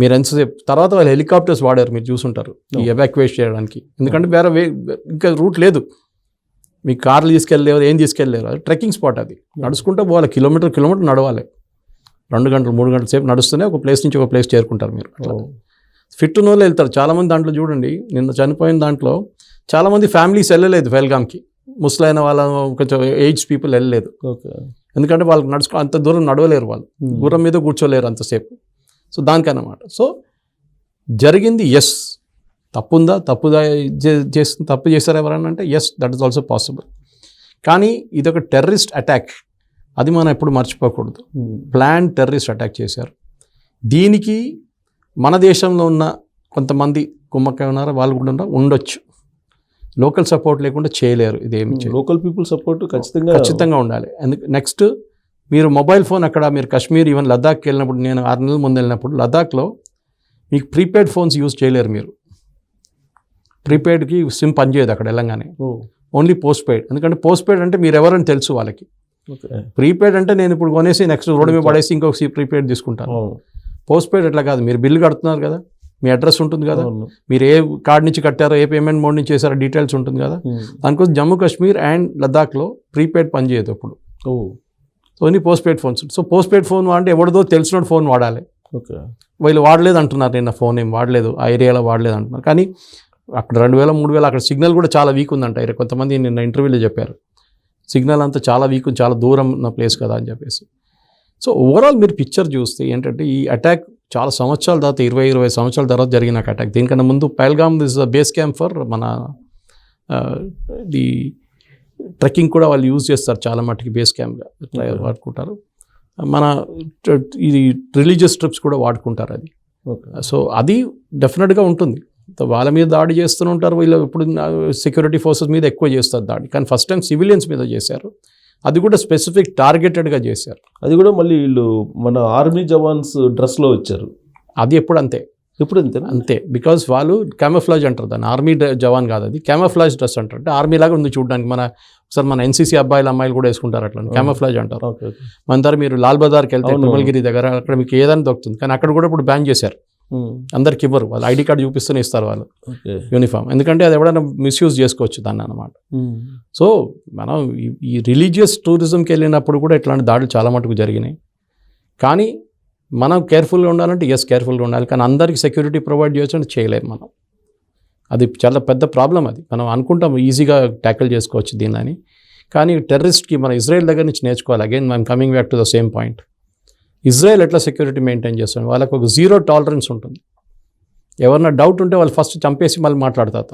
మీరు ఎంతసేపు తర్వాత వాళ్ళు హెలికాప్టర్స్ వాడారు, మీరు చూసుంటారు ఈ ఎవాక్యుయేట్ చేయడానికి. ఎందుకంటే వేరే ఇంకా రూట్ లేదు, మీకు కార్లు తీసుకెళ్ళలేరు, ఏం తీసుకెళ్ళలేరు. అది ట్రెక్కింగ్ స్పాట్, అది నడుచుకుంటూ పోవాలి, కిలోమీటర్ నడవాలి. 2 గంటలు 3 గంటల సేపు నడుస్తూనే ఒక ప్లేస్ నుంచి ఒక ప్లేస్ చేరుకుంటారు మీరు. ఫిట్ ఉన్న వాళ్ళు వెళ్తారు చాలామంది. దాంట్లో చూడండి, నిన్న చనిపోయిన దాంట్లో చాలామంది ఫ్యామిలీస్ వెళ్ళలేదు పెహల్గామ్కి. ముసలైన వాళ్ళ కొంచెం ఏజ్ పీపుల్ వెళ్ళలేదు, ఎందుకంటే వాళ్ళకి అంత దూరం నడవలేరు, వాళ్ళు గుర్రం మీద కూర్చోలేరు అంతసేపు. సో దానికన్నమాట. సో జరిగింది ఎస్, తప్పు చేశారు ఎవరన్నా అంటే yes, that is also possible. కానీ ఇదొక టెర్రరిస్ట్ అటాక్, అది మనం ఎప్పుడు మర్చిపోకూడదు. ప్లాన్ టెర్రరిస్ట్ అటాక్ చేశారు. దీనికి మన దేశంలో ఉన్న కొంతమంది కుమ్మక్కై ఉన్నారు, వాళ్ళు కూడా ఉండొచ్చు. లోకల్ సపోర్ట్ లేకుండా చేయలేరు, ఇదేమి లోకల్ పీపుల్ సపోర్ట్ ఖచ్చితంగా ఉండాలి. నెక్స్ట్ మీరు మొబైల్ ఫోన్ అక్కడ మీరు కాశ్మీర్ ఈవెన్ లద్దాఖ్కి వెళ్ళినప్పుడు, నేను 6 నెలల ముందు వెళ్ళినప్పుడు లద్దాఖ్లో మీకు ప్రీపెయిడ్ ఫోన్స్ యూజ్ చేయలేరు మీరు. ప్రీపెయిడ్కి సిమ్ పనిచేయదు అక్కడ వెళ్ళంగానే, ఓన్లీ పోస్ట్ పెయిడ్. ఎందుకంటే పోస్ట్ పెయిడ్ అంటే మీరు ఎవరని తెలుసు వాళ్ళకి. ప్రీపెయిడ్ అంటే నేను ఇప్పుడు కొనేసి నెక్స్ట్ రోడ్డు మీద పడేసి ఇంకొక ప్రీపెయిడ్ తీసుకుంటాను. పోస్ట్ పెయిడ్ అట్లా కాదు, మీరు బిల్లు కడుతున్నారు కదా, మీ అడ్రస్ ఉంటుంది కదా, మీరు ఏ కార్డ్ నుంచి కట్టారో, ఏ పేమెంట్ మోడ్ నుంచి చేశారో డీటెయిల్స్ ఉంటుంది కదా. దానికోసం జమ్మూ కాశ్మీర్ అండ్ లద్దాఖ్లో ప్రీపెయిడ్ పనిచేయదు అప్పుడు, only post paid phones. So post paid phone అంటే ఎవరిదో తెలిసిన ఫోన్ వాడాలి. వీళ్ళు వాడలేదు అంటున్నారు, నిన్న ఫోన్ ఏం వాడలేదు, ఆ ఏరియాలో వాడలేదు అంటున్నారు. కానీ అక్కడ 2000, 3000 అక్కడ సిగ్నల్ కూడా చాలా వీక్ ఉందంట. కొంతమంది నిన్న ఇంటర్వ్యూలో చెప్పారు, సిగ్నల్ అంతా చాలా వీక్, చాలా దూరం ఉన్న ప్లేస్ కదా అని చెప్పేసి. సో ఓవరాల్ మీరు పిక్చర్ చూస్తే ఏంటంటే ఈ అటాక్ చాలా సంవత్సరాల తర్వాత, 20 సంవత్సరాల తర్వాత జరిగిన అటాక్. దీనికన్నా ముందు Pahalgam is the base camp for మన ది ట్రెక్కింగ్ కూడా వాళ్ళు యూజ్ చేస్తారు చాలా మట్టుకి, బేస్ క్యాంప్గా వాడుకుంటారు. మన ఇది రిలీజియస్ ట్రిప్స్ కూడా వాడుకుంటారు అది. సో అది డెఫినెట్గా ఉంటుంది. వాళ్ళ మీద దాడి చేస్తూనే ఉంటారు వీళ్ళు. ఇప్పుడు సెక్యూరిటీ ఫోర్సెస్ మీద ఎక్కువ చేస్తారు దాడి, కానీ ఫస్ట్ టైం సివిలియన్స్ మీద చేశారు. అది కూడా స్పెసిఫిక్ టార్గెటెడ్గా చేశారు. అది కూడా మళ్ళీ వీళ్ళు మన ఆర్మీ జవాన్స్ డ్రెస్లో వచ్చారు. అది ఎప్పుడు అంతే, అంతే. బికాజ్ వాళ్ళు క్యామోఫ్లాజ్ అంటారు దాన్ని, ఆర్మీ జవాన్ కాదు అది, క్యామోఫ్లాజ్ డ్రెస్ అంటారు. అంటే ఆర్మీ లాగా ఉంది చూడడానికి. ఒకసారి మన ఎన్సీసీ అమ్మాయిలు కూడా వేసుకుంటారు అట్లా, క్యామోఫ్లాజ్ అంటారు. మన దగ్గర మీరు లాల్ బజార్కి వెళ్తే తుమ్మలగిరి దగ్గర అక్కడ మీకు ఏదైనా దొరుకుతుంది, కానీ అక్కడ కూడా ఇప్పుడు బ్యాన్ చేశారు. అందరికి ఇవ్వరు, వాళ్ళు ఐడి కార్డు చూపిస్తూనే ఇస్తారు వాళ్ళు యూనిఫామ్, ఎందుకంటే అది ఎవడైనా మిస్యూజ్ చేసుకోవచ్చు దాన్ని అన్నమాట. సో మనం ఈ రిలీజియస్ టూరిజంకి వెళ్ళినప్పుడు కూడా ఇట్లాంటి దాడులు చాలా మటుకు జరిగినాయి. కానీ మనం కేర్ఫుల్గా ఉండాలంటే కేర్ఫుల్గా ఉండాలి, కానీ అందరికీ సెక్యూరిటీ ప్రొవైడ్ చేయొచ్చు అంటే చేయలేము మనం. అది చాలా పెద్ద ప్రాబ్లం. అది మనం అనుకుంటాం ఈజీగా ట్యాకిల్ చేసుకోవచ్చు దీన్ని, కానీ టెర్రరిస్ట్కి మనం ఇజ్రాయెల్ దగ్గర నుంచి నేర్చుకోవాలి. Again I'm coming back to the same point. Israel ఎట్లా సెక్యూరిటీ మెయింటైన్ చేస్తుంది, వాళ్ళకు ఒక 0 టాలరెన్స్ ఉంటుంది. ఎవరన్నా డౌట్ ఉంటే వాళ్ళు ఫస్ట్ చంపేసి మళ్ళీ మాట్లాడతారు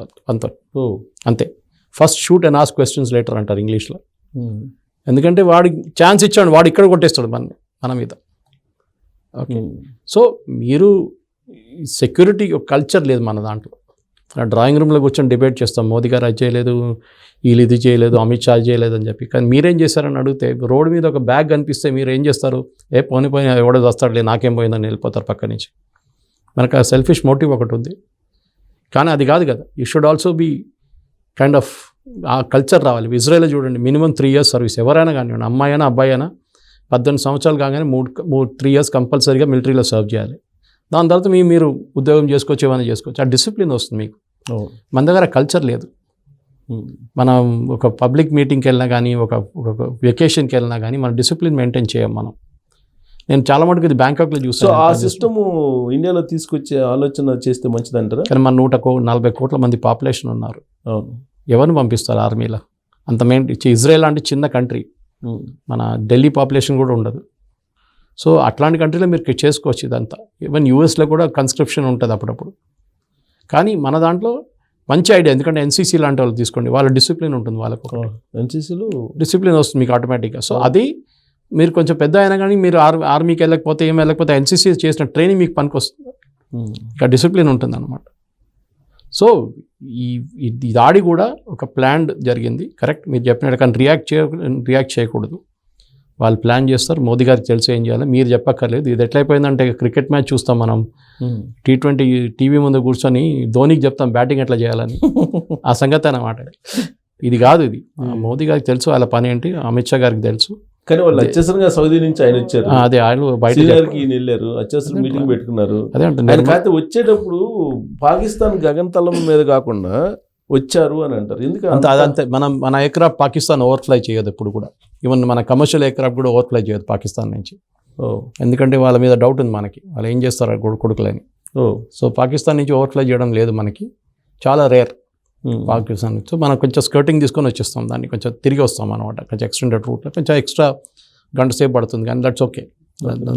అంతే. First shoot and ask questions later అంటారు ఇంగ్లీష్లో. ఎందుకంటే వాడికి ఛాన్స్ ఇచ్చాడు, వాడు ఇక్కడ కొట్టేస్తాడు మన మీద. ఓకే, సో మీరు సెక్యూరిటీ కల్చర్ లేదు మన దాంట్లో. డ్రాయింగ్ రూమ్లో కూర్చొని డిబేట్ చేస్తాం, మోదీ గారు అది చేయలేదు, వీళ్ళు ఇది చేయలేదు, అమిత్ షా చేయలేదు అని చెప్పి. కానీ మీరేం చేశారని అడిగితే, రోడ్డు మీద ఒక బ్యాగ్ కనిపిస్తే మీరు ఏం చేస్తారు? పోనీ ఎవడో వస్తాడులే, నాకేం పోయిందని వెళ్ళిపోతారు పక్క నుంచి. మనకు ఆ సెల్ఫిష్ మోటివ్ ఒకటి ఉంది, కానీ అది కాదు కదా. You should also be kind of ఆ కల్చర్ రావాలి. ఇజ్రాయెల్ చూడండి, మినిమం 3 years సర్వీస్, ఎవరైనా కానివ్వండి, అమ్మాయి అయినా అబ్బాయి అయినా 18 సంవత్సరాలు కాగానే 3 years కంపల్సరీగా మిలిటరీలో సర్వ్ చేయాలి. దాని తర్వాత మీరు ఉద్యోగం చేసుకోవచ్చు, ఏమైనా చేసుకోవచ్చు. ఆ డిసిప్లిన్ వస్తుంది మీకు. మన దగ్గర కల్చర్ లేదు. మనం ఒక పబ్లిక్ మీటింగ్కి వెళ్ళినా కానీ, ఒక వెకేషన్కి వెళ్ళినా కానీ మన డిసిప్లిన్ మెయింటైన్ చేయం మనం. నేను చాలా మటుకు ఇది బ్యాంకాక్లో సో చూస్తాను. ఆ సిస్టమ్ ఇండియాలో తీసుకొచ్చే ఆలోచన చేస్తే మంచిదంటారా? కానీ మన 140 కోట్ల మంది పాపులేషన్ ఉన్నారు. ఎవరిని పంపిస్తారు ఆర్మీలో? అంత ఇజ్రాయెల్ లాంటి చిన్న కంట్రీ, మన ఢిల్లీ పాపులేషన్ కూడా ఉండదు. సో అట్లాంటి కంట్రీలో మీరు చేసుకోవచ్చు ఇదంతా. ఈవెన్ యూఎస్లో కూడా కన్స్క్రిప్షన్ ఉంటుంది అప్పుడప్పుడు. కానీ మన దాంట్లో మంచి ఐడియా, ఎందుకంటే ఎన్సీసీ లాంటి వాళ్ళు తీసుకోండి, వాళ్ళ డిసిప్లిన్ ఉంటుంది, వాళ్ళకు ఎన్సీసీలో డిసిప్లిన్ వస్తుంది మీకు ఆటోమేటిక్గా. సో అది మీరు కొంచెం పెద్ద అయినా కానీ మీరు ఆర్మీకి వెళ్ళకపోతే ఏం వెళ్ళకపోతే ఎన్సీసీ చేసిన ట్రైనింగ్ మీకు పనికి వస్తుంది. ఇంకా డిసిప్లిన్ ఉంటుంది అనమాట. సో ఈ దాడి కూడా ఒక ప్లాన్ జరిగింది, కరెక్ట్ మీరు చెప్పినట్టు. కానీ రియాక్ట్ చేయకూడదు. వాళ్ళు ప్లాన్ చేస్తారు, మోదీ గారికి తెలిసి ఏం చేయాలి, మీరు చెప్పక్కర్లేదు. ఇది ఎట్లయిపోయిందంటే క్రికెట్ మ్యాచ్ చూస్తాం మనం, T20 టీవీ ముందు కూర్చొని ధోనికి చెప్తాం బ్యాటింగ్ ఎట్లా చేయాలని, ఆ సంగతి అన్నమాట. ఇది కాదు, ఇది మోదీ గారికి తెలుసు వాళ్ళ పని ఏంటి, అమిత్ షా గారికి తెలుసు. కానీ వాళ్ళు అత్యవసరంగా సౌదీ నుంచి ఆయన వచ్చారు, అదే ఆయన బయట వెళ్ళారు, అత్యవసరం మీటింగ్ పెట్టుకున్నారు. అదే అంటే కాకపోతే వచ్చేటప్పుడు పాకిస్తాన్ గగనతలం మీద కాకుండా వచ్చారు అని అంటారు. ఎందుకంటే అదంతే, మన ఎయిర్క్రాఫ్ట్ పాకిస్తాన్ ఓవర్ఫ్లై చేయదు ఎప్పుడు కూడా. ఈవెన్ మన కమర్షియల్ ఎయిర్క్రాఫ్ట్ కూడా ఓవర్ఫ్లై చేయదు పాకిస్తాన్ నుంచి. ఎందుకంటే వాళ్ళ మీద డౌట్ ఉంది మనకి, వాళ్ళు ఏం చేస్తారు కొడుకులని. సో పాకిస్తాన్ నుంచి ఓవర్ఫ్లై చేయడం లేదు మనకి, చాలా రేర్ పాకిస్తాన్. సో మనం కొంచెం స్కర్టింగ్ తీసుకొని వచ్చేస్తాం, దాన్ని కొంచెం తిరిగి వస్తాం అనమాట. కొంచెం ఎక్స్టెండెడ్ రూట్లో కొంచెం ఎక్స్ట్రా గంట సేపు పడుతుంది, కానీ that's okay,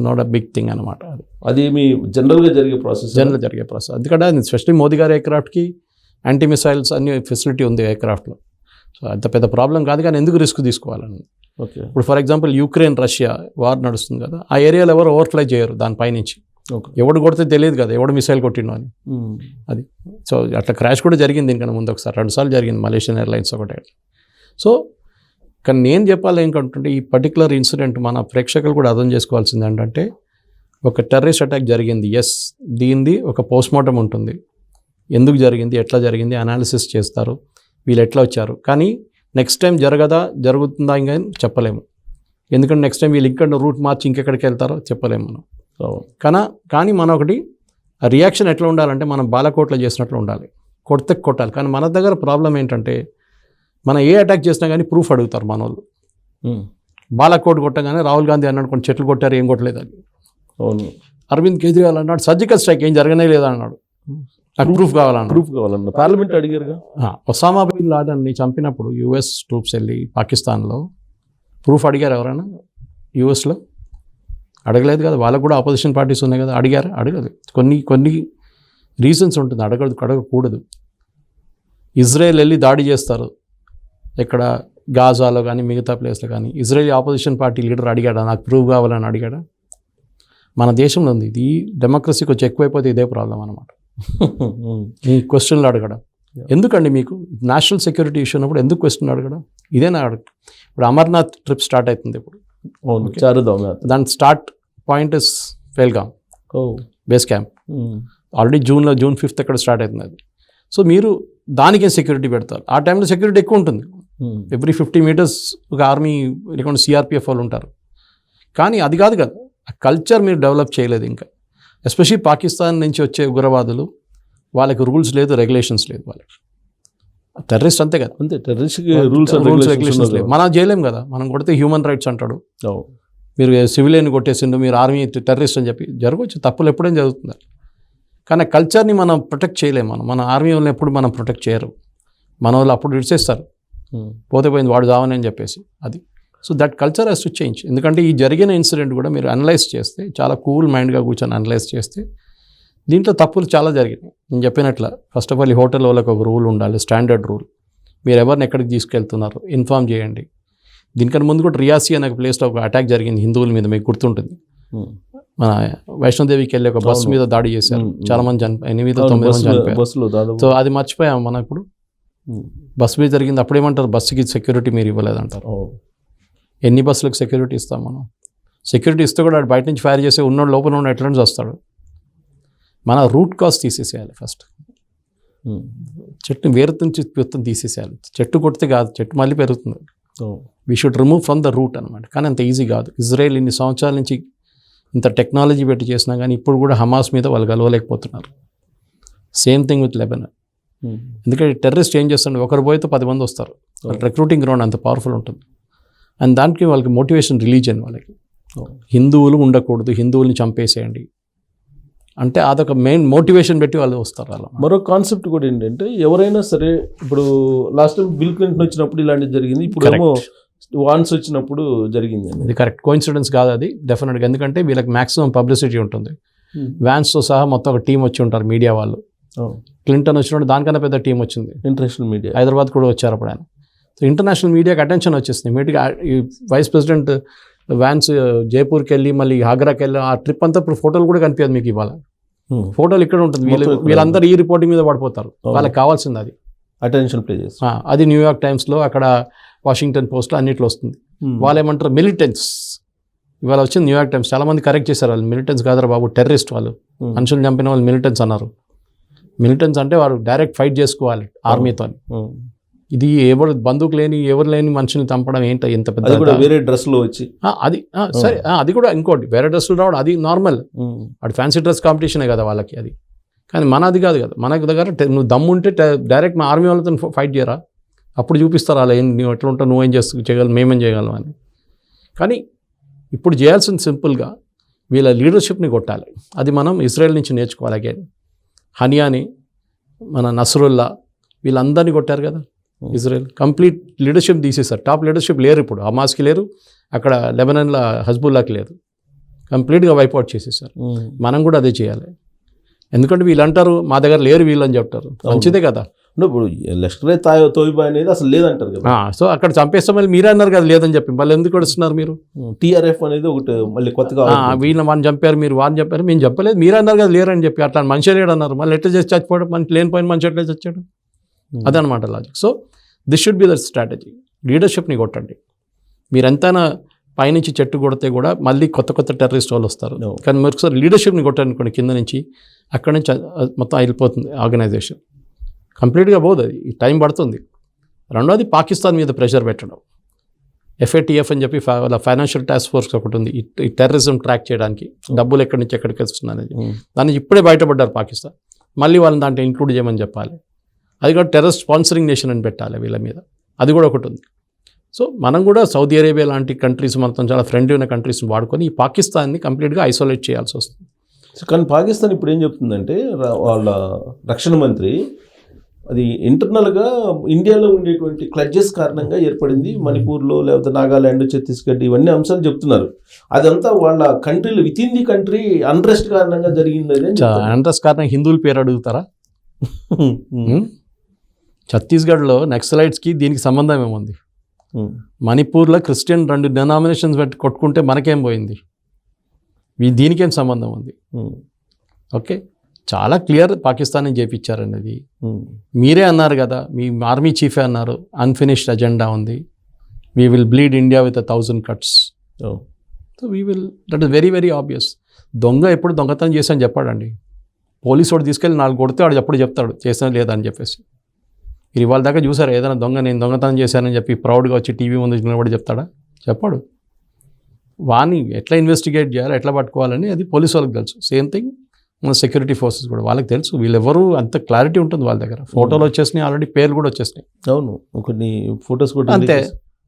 not a big thing అనమాట. అది మీ జనరల్గా జరిగే ప్రాసెస్. ఎందుకంటే స్పెషల్లీ మోదీ గారి ఎయిర్క్రాఫ్ట్కి యాంటీ మిసైల్స్ అన్ని ఫెసిలిటీ ఉంది ఎయిర్క్రాఫ్ట్లో. సో అంత పెద్ద ప్రాబ్లం కాదు, కానీ ఎందుకు రిస్క్ తీసుకోవాలని. ఓకే, ఇప్పుడు for example Ukraine Russia war నడుస్తుంది కదా, ఆ ఏరియాలో ఎవరు ఓవర్ఫ్లై చేయరు దానిపైనుంచి. ఎవడు కొడితే తెలియదు కదా ఎవడు మిసైల్ కొట్టిండో అని. అది సో అట్లా క్రాష్ కూడా జరిగింది దీనికన్నా ముందు ఒకసారి 2 సార్లు జరిగింది, మలేషియన్ ఎయిర్లైన్స్ ఒకటే. సో కానీ నేను చెప్పాలి ఏంటంటే ఈ పర్టికులర్ ఇన్సిడెంట్ మన ప్రేక్షకులు కూడా అర్థం చేసుకోవాల్సింది ఏంటంటే, ఒక టెర్రరిస్ట్ అటాక్ జరిగింది, ఎస్, దీనిది ఒక పోస్ట్మార్టం ఉంటుంది, ఎందుకు జరిగింది, ఎట్లా జరిగింది అనాలిసిస్ చేస్తారు, వీళ్ళు ఎట్లా వచ్చారు. కానీ నెక్స్ట్ టైం జరుగుతుందా ఇంకా చెప్పలేము. ఎందుకంటే నెక్స్ట్ టైం వీళ్ళు ఇక్కడ రూట్ మార్చి ఇంకెక్కడికి వెళ్తారో చెప్పలేము మనం. కానీ మన ఒకటి రియాక్షన్ ఎట్లా ఉండాలంటే, మనం బాలకోట్లో చేసినట్లు ఉండాలి, కొట్టాలి. కానీ మన దగ్గర ప్రాబ్లం ఏంటంటే, మనం ఏ అటాక్ చేసినా కానీ ప్రూఫ్ అడుగుతారు మన వాళ్ళు. బాలకోట్ కొట్టగానే రాహుల్ గాంధీ అన్నాడు కొన్ని చెట్లు కొట్టారు, ఏం కొట్టలేదు అని. అరవింద్ కేజ్రీవాల్ అన్నాడు సర్జికల్ స్ట్రైక్ ఏం జరగనే లేదా అన్నాడు, నాకు ప్రూఫ్ కావాలన్నా పార్లమెంట్ అడిగారుగా. ఒసామా బిన్ లాడన్ని చంపినప్పుడు యుఎస్ ట్రూప్స్ వెళ్ళి పాకిస్తాన్లో ప్రూఫ్ అడిగారు ఎవరైనా? యుఎస్లో అడగలేదు కదా. వాళ్ళకు కూడా ఆపోజిషన్ పార్టీస్ ఉన్నాయి కదా, అడగదు. కొన్ని రీజన్స్ ఉంటుంది, అడగకూడదు. ఇజ్రాయెల్ వెళ్ళి దాడి చేస్తారు ఎక్కడ, గాజాలో కానీ మిగతా ప్లేస్లో కానీ, ఇజ్రాయెల్ ఆపోజిషన్ పార్టీ లీడర్ అడిగాడా నాకు ప్రూఫ్ కావాలని అడిగాడా? మన దేశంలో ఉంది ఇది, డెమోక్రసీ కొంచెం ఎక్కువైపోతే ఇదే ప్రాబ్లం అనమాట. ఈ క్వశ్చన్లు అడగడం ఎందుకండి, మీకు నేషనల్ సెక్యూరిటీ ఇష్యూ ఉన్నప్పుడు ఎందుకు క్వశ్చన్లు అడగడం? ఇదేనా ఇప్పుడు అమర్నాథ్ ట్రిప్ స్టార్ట్ అవుతుంది ఇప్పుడు, దాని start point is Pahalgam base camp. Already June 5th అక్కడ స్టార్ట్ అవుతుంది అది. సో మీరు దానికే సెక్యూరిటీ పెడతారు, ఆ టైంలో సెక్యూరిటీ ఎక్కువ ఉంటుంది. ఎవ్రీ 50 meters ఒక ఆర్మీ లేకుండా సిఆర్పిఎఫ్ వాళ్ళు ఉంటారు. కానీ అది కాదు కదా, ఆ కల్చర్ మీరు డెవలప్ చేయలేదు ఇంకా. ఎస్పెషల్లీ పాకిస్తాన్ నుంచి వచ్చే ఉగ్రవాదులు, వాళ్ళకి రూల్స్ లేదు, రెగ్యులేషన్స్ లేదు. వాళ్ళకి టెర్రరిస్ట్ అంతే కదా, అంతే, టెర్రరిస్ట్ రూల్స్ రెగ్యులేషన్స్ లేవు. మనం చేయలేం కదా, మనం కొడితే హ్యూమన్ రైట్స్ అంటాడు, మీరు సివిలియన్ కొట్టేసిండు, మీరు ఆర్మీ టెర్రరిస్ట్ అని చెప్పి జరగవచ్చు, తప్పులు ఎప్పుడైనా జరుగుతుంది. కానీ కల్చర్ని మనం ప్రొటెక్ట్ చేయలేము. మన ఆర్మీ వాళ్ళని ఎప్పుడు మనం ప్రొటెక్ట్ చేయరు, మన వాళ్ళు అప్పుడు విడిచేస్తారు, పోతే పోయింది వాడు జావని అని చెప్పేసి. అది so that culture has to change. ఎందుకంటే ఈ జరిగిన ఇన్సిడెంట్ కూడా మీరు అనలైజ్ చేస్తే, చాలా కూల్ మైండ్గా కూర్చొని అనలైజ్ చేస్తే, దీంట్లో తప్పులు చాలా జరిగినాయి. నేను చెప్పినట్ల ఫస్ట్ ఆఫ్ ఆల్ ఈ హోటల్ వాళ్ళకి ఒక రూల్ ఉండాలి, స్టాండర్డ్ రూల్. మీరు ఎవరిని ఎక్కడికి తీసుకెళ్తున్నారు ఇన్ఫార్మ్ చేయండి. దీనికన్నా ముందు కూడా రియాసీ అనే ఒక ప్లేస్లో ఒక అటాక్ జరిగింది హిందువుల మీద, మీకు గుర్తుంటుంది. మన వైష్ణోదేవికి వెళ్ళి ఒక బస్సు మీద దాడి చేశారు, చాలా మంది చనిపోయారు, 8-9 మంది చనిపోయారు. సో అది మర్చిపోయాం మనం. ఇప్పుడు బస్సు మీద జరిగింది, అప్పుడేమంటారు బస్సుకి సెక్యూరిటీ మీరు ఇవ్వలేదంటారు. ఎన్ని బస్సులకు సెక్యూరిటీ ఇస్తాం మనం? సెక్యూరిటీ ఇస్తే కూడా బయట నుంచి ఫైర్ చేసే ఉన్నోడు లోపల ఉన్న ఎట్లా వస్తాడు. మన రూట్ కాజ్ తీసేసేయాలి ఫస్ట్. చెట్టుని వేరు నుంచి మొత్తం తీసేసేయాలి. చెట్టు కొడితే కాదు, చెట్టు మళ్ళీ పెరుగుతుంది. We should remove from the route అనమాట. కానీ అంత ఈజీ కాదు. ఇజ్రాయెల్ ఇన్ని సంవత్సరాల నుంచి ఇంత టెక్నాలజీ పెట్టి చేసినా కానీ ఇప్పుడు కూడా హమాస్ మీద వాళ్ళు కలవలేకపోతున్నారు. Same thing with Lebanon. ఎందుకంటే టెర్రరిస్ట్ ఏం చేస్తుండే, ఒకరు పోయితే 10 మంది వస్తారు. వాళ్ళ రిక్రూటింగ్ గ్రౌండ్ అంత పవర్ఫుల్ ఉంటుంది. అండ్ దానికి వాళ్ళకి మోటివేషన్ రిలీజియన్. వాళ్ళకి హిందువులు ఉండకూడదు, హిందువుల్ని చంపేసేయండి అంటే అదొక మెయిన్ మోటివేషన్ పెట్టి వాళ్ళు వస్తారు. అలా మరో కాన్సెప్ట్ కూడా ఏంటంటే, ఎవరైనా సరే ఇప్పుడు లాస్ట్ టైం బిల్ క్లింటన్ వచ్చినప్పుడు ఇలాంటిది జరిగింది, ఇప్పుడు ఏమో వాన్స్ వచ్చినప్పుడు జరిగింది. ఇది కరెక్ట్ కోఇన్సిడెన్స్ కాదు అది డెఫినెట్గా. ఎందుకంటే వీళ్ళకి మ్యాక్సిమం పబ్లిసిటీ ఉంటుంది. వ్యాన్స్తో సహా మొత్తం ఒక టీం వచ్చి ఉంటారు మీడియా వాళ్ళు. క్లింటన్ వచ్చినప్పుడు దానికన్నా పెద్ద టీం వచ్చింది, ఇంటర్నేషనల్ మీడియా. హైదరాబాద్ కూడా వచ్చారు అప్పుడు ఆయన. సో ఇంటర్నేషనల్ మీడియాకి అటెన్షన్ వచ్చేసింది ఇమీడియట్గా. ఈ వైస్ ప్రెసిడెంట్ వ్యాన్స్ జైపూర్కి వెళ్ళి మళ్ళీ ఆగ్రాకి వెళ్ళి ఆ ట్రిప్ అంతా ఇప్పుడు ఫోటోలు కూడా కనిపించదు మీకు ఇవాళ. ఫోటోలు ఇక్కడ ఉంటుంది. వీళ్ళందరూ ఈ రిపోర్టింగ్ మీద పడిపోతారు. వాళ్ళకి కావాల్సింది అది అటెన్షన్ ప్లే చేసి. అది న్యూయార్క్ టైమ్స్లో, అక్కడ వాషింగ్టన్ పోస్ట్లో అన్నిట్లో వస్తుంది. వాళ్ళు ఏమంటారు మిలిటెన్స్. ఇవాళ వచ్చింది న్యూయార్క్ టైమ్స్, చాలా మంది కరెక్ట్ చేశారు. వాళ్ళు మిలిటెన్స్ కాదరా బాబు, టెర్రరిస్ట్. వాళ్ళు మనుషులు చంపిన వాళ్ళు మిలిటెన్స్ అన్నారు. మిలిటెన్స్ అంటే వారు డైరెక్ట్ ఫైట్ చేసుకోవాలి ఆర్మీతో. ఇది ఎవరు బందూకు లేని ఎవరు లేని మనుషుల్ని చంపడం ఏంటో ఎంత పెద్ద. వేరే డ్రెస్లో వచ్చి అది సరే, అది కూడా ఇంకోటి వేరే డ్రెస్సులు రావడం అది నార్మల్. అది ఫ్యాన్సీ డ్రెస్ కాంపిటీషనే కదా వాళ్ళకి అది. కానీ మనది కాదు కదా. మన దగ్గర నువ్వు దమ్ముంటే డైరెక్ట్ మా ఆర్మీ వాళ్ళతో ఫైట్ చేయరా, అప్పుడు చూపిస్తారు అలా ఏం నువ్వు ఎట్లా ఉంటావు, నువ్వేం చేయగలవు, మేమేం చేయగలం అని. కానీ ఇప్పుడు చేయాల్సింది సింపుల్గా వీళ్ళ లీడర్షిప్ని కొట్టాలి. అది మనం ఇజ్రాయెల్ నుంచి నేర్చుకోవాలి. అగైన్ హనియాని, మన నస్రుల్లా వీళ్ళందరినీ కొట్టారు కదా ఇజ్రాయెల్. కంప్లీట్ లీడర్షిప్ తీసేశారు. టాప్ లీడర్షిప్ లేరు ఇప్పుడు. హమాస్కి లేరు, అక్కడ లెబనాన్లో హజ్బుల్లాకి లేదు. కంప్లీట్గా వైప్అవుట్ చేసేసారు. మనం కూడా అదే చేయాలి. ఎందుకంటే వీళ్ళు అంటారు మా దగ్గర లేరు వీళ్ళు అని చెప్తారు. మంచిదే కదా. ఇప్పుడు లష్కరే తోయిబా అనేది అసలు లేదంటారు కదా. సో అక్కడ చంపేస్తే మళ్ళీ మీరే అన్నారు కదా లేదని చెప్పి, మళ్ళీ ఎందుకు వస్తున్నారు మీరు? టీఆర్ఎఫ్ అనేది ఒకటి మళ్ళీ కొత్తగా వీళ్ళని వాడిని చంపారు, మీరు వాడిని చెప్పారు, మేము చెప్పలేదు, మీరే అన్నారు కదా లేరని చెప్పి. అట్లా మనిషి లేడు అన్నారు, మళ్ళీ ఎట్లా చేసి చచ్చిపోవడం, మనిషి లేనిపోయిన మనిషి ఎట్లా చచ్చాడు? అదనమాట logic. So this should be the strategy. లీడర్షిప్ని కొట్టండి. మీరు ఎంతైనా పైనుంచి చెట్టు కొడితే కూడా మళ్ళీ కొత్త కొత్త టెర్రరిస్ట్ వాళ్ళు వస్తారు. కానీ మీరు ఒకసారి లీడర్షిప్ని కొట్టారనుకోండి కింద నుంచి, అక్కడి నుంచి మొత్తం వెళ్ళిపోతుంది ఆర్గనైజేషన్. కంప్లీట్గా పోదు, అది టైం పడుతుంది. రెండోది పాకిస్తాన్ మీద ప్రెషర్ పెట్టడం. FATF అని చెప్పి వాళ్ళ ఫైనాన్షియల్ టాస్క్ ఫోర్స్ ఒకటి ఉంది, ఈ టెర్రరిజం ట్రాక్ చేయడానికి డబ్బులు ఎక్కడి నుంచి ఎక్కడికి వస్తున్నాయనేది. దాన్ని ఇప్పుడే బయటపడ్డారు పాకిస్తాన్. మళ్ళీ వాళ్ళని దాంట్లో ఇంక్లూడ్ చేయమని చెప్పాలి. అది కూడా టెర్రరిస్ట్ స్పాన్సరింగ్ నేషన్ అని పెట్టాలి వీళ్ళ మీద. అది కూడా ఒకటి ఉంది. సో మనం కూడా సౌదీ అరేబియా లాంటి కంట్రీస్, మనతో చాలా ఫ్రెండ్లీ ఉన్న కంట్రీస్ని వాడుకొని ఈ పాకిస్తాన్ని కంప్లీట్గా ఐసోలేట్ చేయాల్సి వస్తుంది. కానీ పాకిస్తాన్ ఇప్పుడు ఏం చెప్తుందంటే, వాళ్ళ రక్షణ మంత్రి అది ఇంటర్నల్గా ఇండియాలో ఉండేటువంటి క్లడ్జెస్ కారణంగా ఏర్పడింది, మణిపూర్లో లేకపోతే నాగాల్యాండ్, ఛత్తీస్గఢ్ ఇవన్నీ అంశాలు చెప్తున్నారు. అదంతా వాళ్ళ కంట్రీలో with in the country unrest కారణంగా జరిగింది. అన్రెస్ట్ కారణంగా హిందువుల పేరు అడుగుతారా? ఛత్తీస్గఢ్లో నక్సలైట్స్కి దీనికి సంబంధం ఏముంది? మణిపూర్లో క్రిస్టియన్ 2 డినామినేషన్స్ పెట్టి కొట్టుకుంటే మనకేం పోయింది? దీనికేం సంబంధం ఉంది? ఓకే, చాలా క్లియర్ పాకిస్తాన్ చేయించారండి అది. మీరే అన్నారు కదా, మీ ఆర్మీ చీఫే అన్నారు అన్ఫినిష్డ్ అజెండా ఉంది, we will bleed India with 1000 cuts. So we will, that is very very obvious. దొంగ ఎప్పుడు దొంగతనం చేశాను చెప్పాడండి. పోలీసు వాడు తీసుకెళ్ళి 4 కొడితే వాడు ఎప్పుడు చెప్తాడు చేసినా లేదా అని చెప్పేసి. మీరు ఇవాళ దాకా చూసారు ఏదైనా దొంగ నేను దొంగతనం చేశానని చెప్పి ప్రౌడ్గా వచ్చి టీవీ ముందు నిలబడి చెప్తాడా? చెప్పాడు. వాడిని ఎట్లా ఇన్వెస్టిగేట్ చేయాలి, ఎట్లా పట్టుకోవాలని అది పోలీసు వాళ్ళకి తెలుసు. సేమ్ థింగ్ మన సెక్యూరిటీ ఫోర్సెస్ కూడా వాళ్ళకి తెలుసు. వీళ్ళెవరూ అంత క్లారిటీ ఉంటుంది వాళ్ళ దగ్గర. ఫోటోలు వచ్చేసినాయి, ఆల్రెడీ పేర్లు కూడా వచ్చేసినాయి. అవును, కొన్ని ఫొటోస్ కూడా అంతే.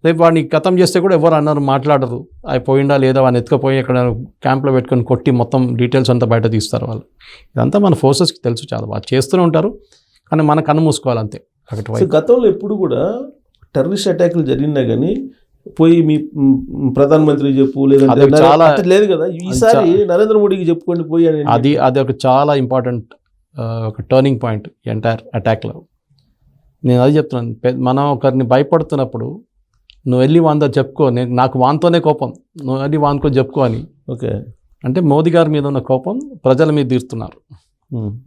రేపు వాడిని ఖతం చేస్తే కూడా ఎవరు అన్నారు మాట్లాడరు. అవి పోయిందా లేదా వాడిని ఎత్తుకపోయి అక్కడ క్యాంప్లో పెట్టుకొని కొట్టి మొత్తం డీటెయిల్స్ అంతా బయట తీస్తారు వాళ్ళు. ఇదంతా మన ఫోర్సెస్కి తెలుసు, చాలా వాళ్ళు చేస్తూనే ఉంటారు. కానీ మన కన్ను మూసుకోవాలి అంతే. గతంలో ఎప్పుడు కూడా టెర్రరిస్ట్ అటాక్లు జరిగినా కానీ పోయి మీ ప్రధానమంత్రి చెప్పు లేదంటే చాలా లేదు కదా, ఈసారి నరేంద్ర మోడీకి చెప్పుకోండి పోయి అని. అది ఒక చాలా ఇంపార్టెంట్ ఒక టర్నింగ్ పాయింట్ ఎంటైర్ అటాక్లో. నేను అది చెప్తున్నాను, మనం ఒకరిని భయపడుతున్నప్పుడు నువ్వు వెళ్ళి వాంతో చెప్పుకో, నాకు వాంతోనే కోపం, నువ్వు వెళ్ళి వానుకో చెప్పుకో అని. ఓకే, అంటే మోదీ గారి మీద ఉన్న కోపం ప్రజల మీద తీరుతున్నారు.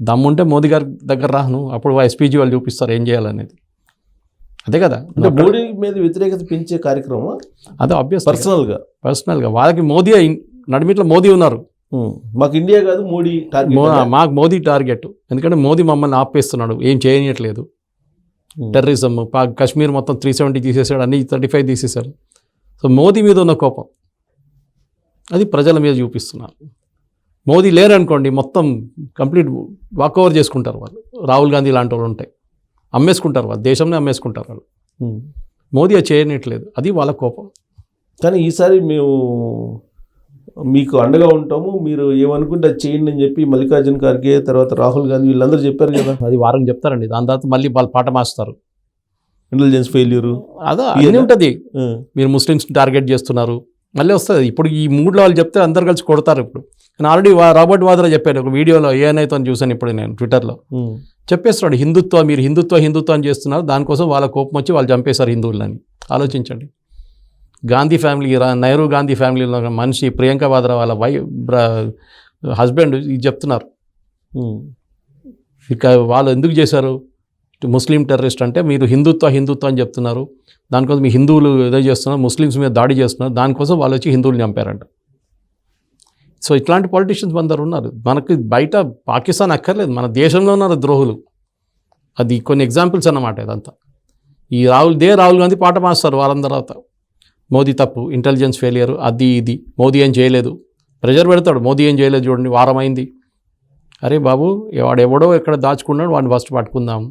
దమ్ముంటే మోదీ గారి దగ్గర రాను, అప్పుడు SPG వాళ్ళు చూపిస్తారు ఏం చేయాలనేది. అదే కదా, అంటే మోడీ మీద వ్యతిరేకత పెంచే కార్యక్రమం. అదే ఆబ్వియస్ పర్సనల్గా వాళ్ళకి మోదీ నడిమిట్లో మోదీ ఉన్నారు. మాకు ఇండియా కాదు మోడీ టార్గెట్. మాకు మోదీ టార్గెట్, ఎందుకంటే మోదీ మమ్మల్ని ఆపేస్తున్నాడు, ఏం చేయనట్లేదు. టెర్రరిజం, కాశ్మీర్ మొత్తం 370 తీసేసాడు, అన్ని 35 తీసేశాడు. సో మోదీ మీద ఉన్న కోపం అది ప్రజల మీద చూపిస్తున్నారు. మోదీ లేరనుకోండి మొత్తం కంప్లీట్ వాక్ ఓవర్ చేసుకుంటారు వాళ్ళు. రాహుల్ గాంధీ లాంటి వాళ్ళు ఉంటాయి, అమ్మేసుకుంటారు వాళ్ళు, దేశంలో అమ్మేసుకుంటారు వాళ్ళు. మోదీ అది చేయనట్లేదు, అది వాళ్ళ కోపం. కానీ ఈసారి మేము మీకు అండగా ఉంటాము, మీరు ఏమనుకుంటే అది చేయండి అని చెప్పి మల్లికార్జున ఖర్గే తర్వాత రాహుల్ గాంధీ వీళ్ళందరూ చెప్పారు కదా. అది వారం చెప్తారండి, దాని తర్వాత మళ్ళీ వాళ్ళు పాట మాస్తారు. ఇంటెలిజెన్స్ ఫెయిల్యూరు అదే అన్నీ ఉంటుంది. మీరు ముస్లిమ్స్ని టార్గెట్ చేస్తున్నారు, మళ్ళీ వస్తుంది. ఇప్పుడు ఈ మూడ్లో వాళ్ళు చెప్తే అందరు కలిసి కొడతారు. ఇప్పుడు నేను ఆల్రెడీ రాబర్ట్ వాద్రా చెప్పాను ఒక వీడియోలో, ఏనైతే అని చూసాను ఇప్పుడు నేను ట్విట్టర్లో. చెప్పేస్తున్నాడు మీరు హిందుత్వం అని చేస్తున్నారు, దానికోసం వాళ్ళ కోపం వచ్చి వాళ్ళు చంపేశారు హిందువులని. ఆలోచించండి. గాంధీ ఫ్యామిలీ, నెహ్రూ గాంధీ ఫ్యామిలీలో మనిషి ప్రియాంక వాద్రా వాళ్ళ హస్బెండ్ ఇది చెప్తున్నారు. ఇక వాళ్ళు ఎందుకు చేశారు ముస్లిం టెర్రరిస్ట్ అంటే, మీరు హిందుత్వం అని చెప్తున్నారు, దానికోసం మీ హిందువులు ఏదో చేస్తున్నారు, ముస్లిమ్స్ మీద దాడి చేస్తున్నారు, దానికోసం వాళ్ళు వచ్చి హిందువులు చంపారంట. సో ఇట్లాంటి పొలిటీషియన్స్ అందరు ఉన్నారు. మనకి బయట పాకిస్తాన్ అక్కర్లేదు, మన దేశంలో ఉన్నారు ద్రోహులు. అది కొన్ని ఎగ్జాంపుల్స్ అన్నమాట ఇదంతా. ఈ రాహుల్ గాంధీ పాట మాస్తారు వారం తర్వాత. మోదీ తప్పు, ఇంటెలిజెన్స్ ఫెయిలియర్, అది ఇది, మోదీ ఏం చేయలేదు, ప్రెజర్ పెడతాడు. మోదీ ఏం చేయలేదు చూడండి, వారం అయింది. అరే బాబు, వాడు ఎవడో ఎక్కడ దాచుకున్నాడు, వాడిని ఫస్ట్ పట్టుకుందాం.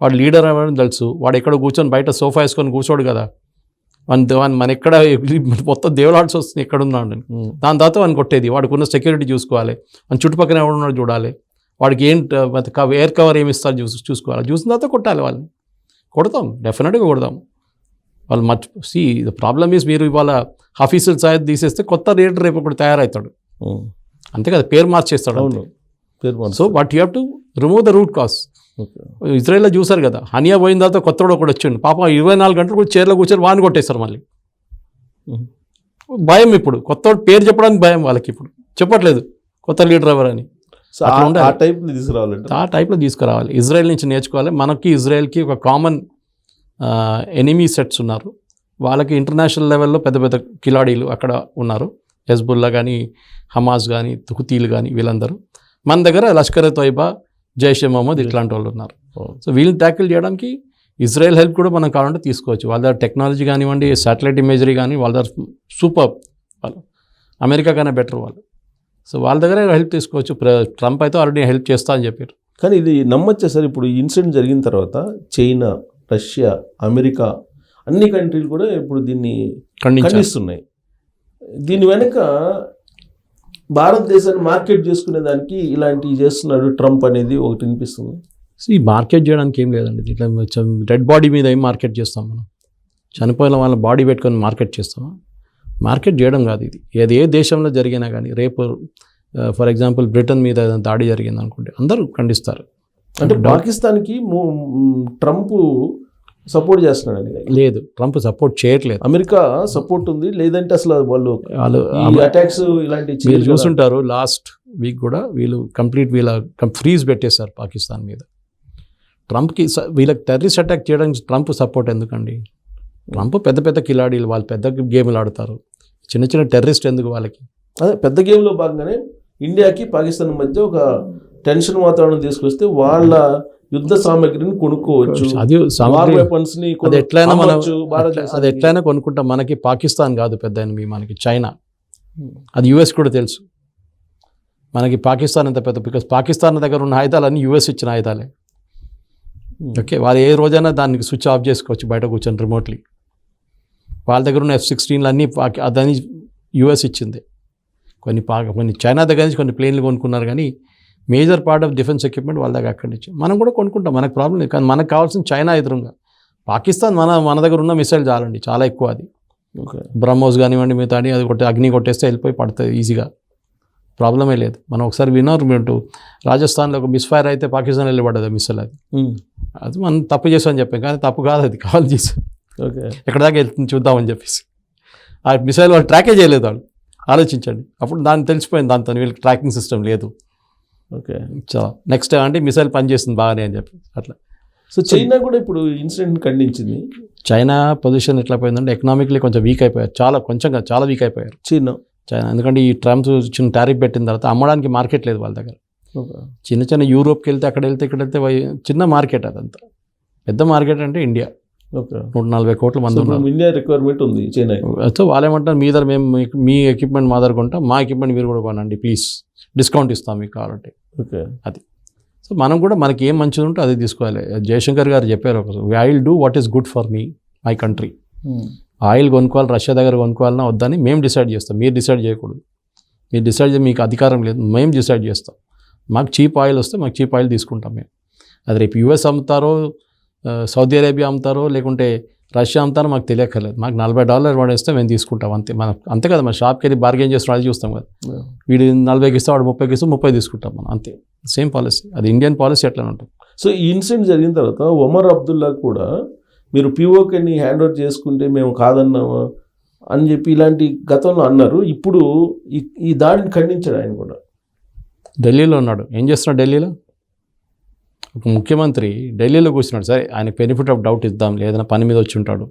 వాడు లీడర్ అవ్వడం తెలుసు, వాడు ఎక్కడ కూర్చొని బయట సోఫా వేసుకొని కూర్చోడు కదా, మన ఎక్కడ మొత్తం దేవులాడ్స్ వస్తుంది ఎక్కడున్నాడు. దాని తర్వాత వాడిని కొట్టేది, వాడికి ఉన్న సెక్యూరిటీ చూసుకోవాలి, మన చుట్టుపక్కల ఎవడున్నాడు చూడాలి, వాడికి ఏంటి ఎయిర్ కవర్ ఏమి ఇస్తారు చూసుకోవాలి. చూసిన తర్వాత కొట్టాలి, వాళ్ళని కొడతాం, డెఫినెట్గా కొడతాం. వాళ్ళు ద ప్రాబ్లమ్ ఈజ్, మీరు ఇవాళ హఫీజుల్ సయద్ తీసేస్తే కొత్త లీడర్ రేపు ఒకటి తయారవుతాడు, అంతే కదా, పేరు మార్చేస్తాడు. So but you have to remove the root cause. ఇజ్రాయెల్లో చూసారు కదా, హనియా పోయిన తర్వాత కొత్తవాడు ఒకటి వచ్చిండు, పాపం 24 గంటలు కూడా చైర్లో కూర్చొని వాడిని కొట్టేస్తారు. మళ్ళీ భయం, ఇప్పుడు కొత్తవాడు పేరు చెప్పడానికి భయం వాళ్ళకి, ఇప్పుడు చెప్పట్లేదు కొత్త లీడర్ ఎవరని. ఆ టైప్లో తీసుకురావాలి. ఇజ్రాయెల్ నుంచి నేర్చుకోవాలి. మనకి ఇజ్రాయెల్కి ఒక కామన్ ఎనిమీ సెట్స్ ఉన్నారు, వాళ్ళకి ఇంటర్నేషనల్ లెవెల్లో పెద్ద పెద్ద కిలాడీలు అక్కడ ఉన్నారు, హెజ్బుల్లా కానీ, హమాస్ కానీ, హుతీలు కానీ, వీళ్ళందరూ. మన దగ్గర లష్కర్ తోయిబా, జైషే మహమ్మద్ ఇట్లాంటి వాళ్ళు ఉన్నారు. సో వీళ్ళని ట్యాకిల్ చేయడానికి ఇజ్రాయెల్ హెల్ప్ కూడా మనం కావాలంటే తీసుకోవచ్చు. వాళ్ళ దగ్గర టెక్నాలజీ కానివ్వండి, శాటిలైట్ ఇమేజరీ కానీ, వాళ్ళ దగ్గర సూపర్, వాళ్ళు అమెరికా కన్నా బెటర్ వాళ్ళు. సో వాళ్ళ దగ్గర హెల్ప్ తీసుకోవచ్చు. ట్రంప్ అయితే ఆల్రెడీ హెల్ప్ చేస్తా అని చెప్పారు. కానీ ఇది నమ్మొచ్చా సార్? ఇప్పుడు ఇన్సిడెంట్ జరిగిన తర్వాత చైనా, రష్యా, అమెరికా అన్ని కంట్రీలు కూడా ఇప్పుడు దీన్ని ఖండిస్తున్నాయి. దీని వెనుక భారతదేశాన్ని మార్కెట్ చేసుకునే దానికి ఇలాంటివి చేస్తున్నాడు ట్రంప్ అనేది ఒకటి అనిపిస్తుంది. ఈ మార్కెట్ చేయడానికి ఏం లేదండి, ఇట్లా డెడ్ బాడీ మీద ఏం మార్కెట్ చేస్తాం మనం? చనిపోయిన వాళ్ళ బాడీ పెట్టుకొని మార్కెట్ చేస్తామా? మార్కెట్ చేయడం కాదు ఇది. ఏ దేశంలో జరిగినా కానీ, రేపు ఫర్ ఎగ్జాంపుల్ బ్రిటన్ మీద దాడి జరిగింది అనుకుంటే అందరూ ఖండిస్తారు. అంటే పాకిస్తాన్కి ట్రంప్ సపోర్ట్ చేస్తున్నాడని లేదు, ట్రంప్ సపోర్ట్ చేయట్లేదు, అమెరికా సపోర్ట్ ఉంది. లేదంటే అసలు వాళ్ళు అటాక్స్ ఇలాంటివి మీరు చూసుంటారు. లాస్ట్ వీక్ కూడా వీళ్ళు వీళ్ళ ఫ్రీజ్ పెట్టేశారు పాకిస్తాన్ మీద. ట్రంప్కి వీళ్ళకి టెర్రరిస్ట్ అటాక్ చేయడానికి ట్రంప్ సపోర్ట్ ఎందుకండి? ట్రంప్ పెద్ద పెద్ద కిలాడీలు, వాళ్ళు పెద్ద గేమ్లు ఆడతారు, చిన్న చిన్న టెర్రరిస్ట్ ఎందుకు వాళ్ళకి? అదే పెద్ద గేమ్లో భాగంగానే ఇండియాకి పాకిస్తాన్ మధ్య ఒక టెన్షన్ వాతావరణం తీసుకొస్తే వాళ్ళ యుద్ధ సామాగ్రిని కొనుక్కోవచ్చు, అది ఎట్లయినా కొనుక్కుంటాం. మనకి పాకిస్తాన్ కాదు పెద్ద ఎనిమి, మనకి చైనా, అది యుఎస్ కూడా తెలుసు. మనకి పాకిస్తాన్ ఎంత పెద్ద, బికాస్ పాకిస్తాన్ దగ్గర ఉన్న ఆయుధాలన్నీ యుఎస్ ఇచ్చిన ఆయుధాలే. ఓకే, వాళ్ళు ఏ రోజైనా దానికి స్విచ్ ఆఫ్ చేసుకోవచ్చు బయట కూర్చొని రిమోట్లీ. వాళ్ళ దగ్గర ఉన్న F-16 అన్నీ అదని యుఎస్ ఇచ్చింది. కొన్ని చైనా దగ్గర నుంచి కొన్ని ప్లేన్లు కొనుక్కున్నారు, కానీ major part of defence equipment వాళ్ళ దగ్గర అక్కడి నుంచి. మనం కూడా కొనుక్కుంటాం, మనకు ప్రాబ్లం లేదు. కానీ మనకు కావాల్సిన చైనా ఎదురుగా. పాకిస్తాన్ మన దగ్గర ఉన్న మిసైల్ చాలండి, చాలా ఎక్కువ. అది బ్రహ్మోస్ కానివ్వండి, మిగతా అది అగ్ని కొట్టేస్తే వెళ్ళిపోయి పడుతుంది ఈజీగా, ప్రాబ్లమే లేదు. మనం ఒకసారి విన్నారు, రాజస్థాన్లో ఒక మిస్ఫైర్ అయితే పాకిస్తాన్ వెళ్ళిపడ్డది మిసైల్. అది మనం తప్పు చేసామని చెప్పాం, కానీ తప్పు కాదు, అది కావాలి చేసాం. ఓకే, ఎక్కడ దాకా వెళ్తుంది చూద్దామని చెప్పేసి ఆ మిసైల్ వాళ్ళు ట్రాకే చేయలేదు. వాళ్ళు ఆలోచించండి, అప్పుడు దాన్ని తెలిసిపోయింది, దాంతో వీళ్ళకి ట్రాకింగ్ సిస్టమ్ లేదు. ఓకే, నెక్స్ట్ అంటే మిసైల్ పనిచేస్తుంది బాగానే అని చెప్పి అట్లా. సో చైనా కూడా ఇప్పుడు ఇన్సిడెంట్ ఖండించింది. చైనా పొజిషన్ ఎట్లా పోయిందంటే ఎకనామిక్లీ కొంచెం వీక్ అయిపోయారు, చాలా వీక్ అయిపోయారు. China China. ఎందుకంటే ఈ ట్రంప్ చిన్న టారిఫ్ పెట్టిన తర్వాత అమ్మడానికి మార్కెట్ లేదు వాళ్ళ దగ్గర. ఓకే. చిన్న చిన్న యూరోప్కి వెళ్తే అక్కడ వెళ్తే ఇక్కడ వెళ్తే చిన్న మార్కెట్ అదంతా. పెద్ద మార్కెట్ అంటే ఇండియా. ఓకే. 140 కోట్ల మంది ఉన్నారు. ఇండియా రిక్వైర్మెంట్ ఉంది చైనా. సో వాళ్ళు ఏమంటారు, మీ దగ్గర మేము మీ ఎక్విప్మెంట్ మా దగ్గర కొంటాం, మా ఎక్విప్మెంట్ మీరు కూడా కొనండి ప్లీజ్, డిస్కౌంట్ ఇస్తాం మీకు కావాలంటే. ఓకే. అది. సో మనం కూడా మనకి ఏం మంచిది ఉంటే అది తీసుకోవాలి. జయశంకర్ గారు చెప్పారు ఒకసారి, I will do what is good for me my country. Oil కొనుక్కోవాలి, రష్యా దగ్గర కొనుక్కోవాలన్నా వద్దని మేము డిసైడ్ చేస్తాం, మీరు డిసైడ్ చేయకూడదు. మీరు డిసైడ్ చేయ మీకు అధికారం లేదు, మేము డిసైడ్ చేస్తాం. మాకు చీప్ ఆయిల్ వస్తే మాకు చీప్ ఆయిల్ తీసుకుంటాం మేము. అది రేపు యూఎస్ అమ్ముతారో, సౌదీ అరేబియా అమ్ముతారో, లేకుంటే రష్యా అమ్ముతారో మాకు తెలియక్కర్లేదు. మాకు $40 పడేస్తే మేము తీసుకుంటాం అంతే. మనం అంతే కదా, మన షాప్కి వెళ్ళి బార్గెన్ చేస్తున్నాం, అది చూస్తాం కదా. వీడు 40కి ఇస్తే వాడు 30కి ఇస్తే 30 తీసుకుంటాం మనం అంతే. సేమ్ పాలసీ, అది ఇండియన్ పాలసీ అట్లా ఉంటుంది. సో ఈ ఇన్సిడెంట్ జరిగిన తర్వాత ఒమర్ అబ్దుల్లా కూడా మీరు పిఓకేని హ్యాండ్ ఓవర్ చేసుకుంటే మేము కాదన్నామా అని చెప్పి ఇలాంటి గతంలో అన్నారు. ఇప్పుడు ఈ దాడిని ఖండించాడు ఆయన కూడా. ఢిల్లీలో ఉన్నాడు, ఏం చేస్తున్నాడు ఢిల్లీలో? ఒక ముఖ్యమంత్రి ఢిల్లీలో కూర్చున్నాడు. సరే, ఆయనకు బెనిఫిట్ ఆఫ్ డౌట్ ఇద్దాం, ఏదైనా పని మీద వచ్చి ఉంటాడు.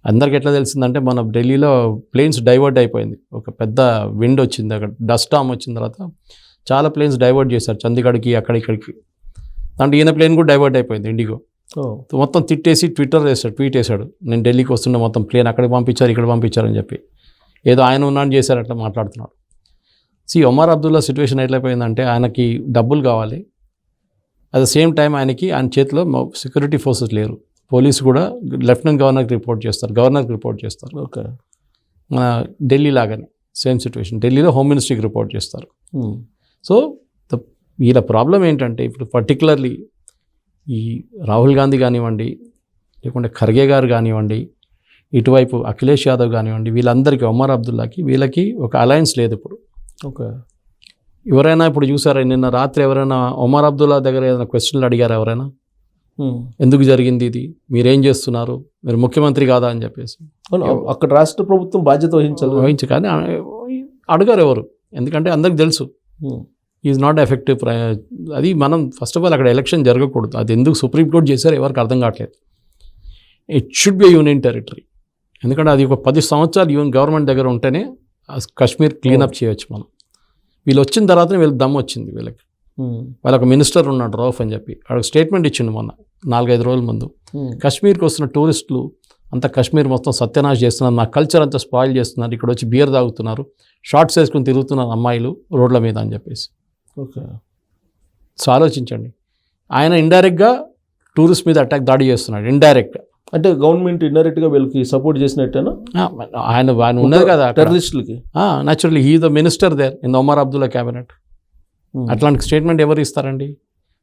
అందరికి ఎట్లా తెలిసిందంటే, మన ఢిల్లీలో ప్లేన్స్ డైవర్ట్ అయిపోయింది. ఒక పెద్ద విండ్ వచ్చింది, అక్కడ డస్ట్ స్టార్మ్ వచ్చిన తర్వాత చాలా ప్లేన్స్ డైవర్ట్ చేశారు చండీగఢ్కి, అక్కడిక్కడికి. దాంట్లో ఈయన ప్లేన్ కూడా డైవర్ట్ అయిపోయింది, ఇండిగో. మొత్తం తిట్టేసి ట్వీట్ వేశాడు, నేను ఢిల్లీకి వస్తున్నా, మొత్తం ప్లేన్ అక్కడికి పంపించారు, ఇక్కడ పంపించారని చెప్పి. ఏదో ఆయన ఉన్నాడు చేశారు అట్లా మాట్లాడుతున్నాడు. ఒమర్ అబ్దుల్లా సిచ్యువేషన్ ఎట్లయిపోయిందంటే, ఆయనకి డబ్బులు కావాలి, అట్ ద సేమ్ టైం ఆయన చేతిలో సెక్యూరిటీ ఫోర్సెస్ లేరు. పోలీసు కూడా లెఫ్టినెంట్ గవర్నర్కి రిపోర్ట్ చేస్తారు, గవర్నర్కి రిపోర్ట్ చేస్తారు. ఓకే. మన ఢిల్లీ లాగానే సేమ్ సిచ్యువేషన్. ఢిల్లీలో హోమ్ మినిస్ట్రీకి రిపోర్ట్ చేస్తారు. సో వీళ్ళ ప్రాబ్లం ఏంటంటే, ఇప్పుడు పర్టికులర్లీ ఈ రాహుల్ గాంధీ కానివ్వండి, లేకుంటే ఖర్గే గారు కానివ్వండి, ఇటువైపు అఖిలేష్ యాదవ్ కానివ్వండి, వీళ్ళందరికీ, ఒమర్ అబ్దుల్లాకి వీళ్ళకి ఒక అలయన్స్ లేదు ఇప్పుడు. ఓకే. ఎవరైనా ఇప్పుడు చూసారా, నిన్న రాత్రి ఎవరైనా ఒమర్ అబ్దుల్లా దగ్గర ఏదైనా క్వశ్చన్లు అడిగారా ఎవరైనా? ఎందుకు జరిగింది ఇది, మీరేం చేస్తున్నారు, మీరు ముఖ్యమంత్రి కాదా అని చెప్పేసి. అక్కడ రాష్ట్ర ప్రభుత్వం బాధ్యత వహించాలి, కానీ అడగారు ఎవరు. ఎందుకంటే అందరికి తెలుసు ఈజ్ నాట్ ఎఫెక్టివ్. అది మనం ఫస్ట్ ఆఫ్ ఆల్ అక్కడ ఎలక్షన్ జరగకూడదు. అది ఎందుకు సుప్రీంకోర్టు చేశారు ఎవరికి అర్థం కావట్లేదు. It should be union territory. ఎందుకంటే అది ఒక 10 సంవత్సరాలు గవర్నమెంట్ దగ్గర ఉంటేనే కాశ్మీర్ క్లీనప్ చేయొచ్చు మనం. వీళ్ళు వచ్చిన తర్వాతనే వీళ్ళకి దమ్ము వచ్చింది. వాళ్ళకి మినిస్టర్ ఉన్నాడు రౌఫ్ అని చెప్పి, వాడికి స్టేట్మెంట్ ఇచ్చిండు మొన్న 4-5 రోజుల ముందు. కాశ్మీర్కి వస్తున్న టూరిస్టులు అంతా కాశ్మీర్ మొత్తం సత్యనాశ్ చేస్తున్నారు, నా కల్చర్ అంతా స్పాయిల్ చేస్తున్నారు, ఇక్కడ వచ్చి బియర్ తాగుతున్నారు, షార్ట్స్ వేసుకుని తిరుగుతున్నారు అమ్మాయిలు రోడ్ల మీద అని చెప్పేసి. ఓకే. సో ఆలోచించండి, ఆయన ఇండైరెక్ట్గా టూరిస్ట్ మీద దాడి చేస్తున్నాడు ఇండైరెక్ట్గా. అంటే గవర్నమెంట్ ఇండైరెక్ట్గా వీళ్ళకి సపోర్ట్ చేసినట్టేనా? ఆయన ఉన్నది కదా టెర్రరిస్టులకి. Naturally he the minister there in the Omar Abdullah cabinet. అట్లాంటి స్టేట్మెంట్ ఎవరు ఇస్తారండి?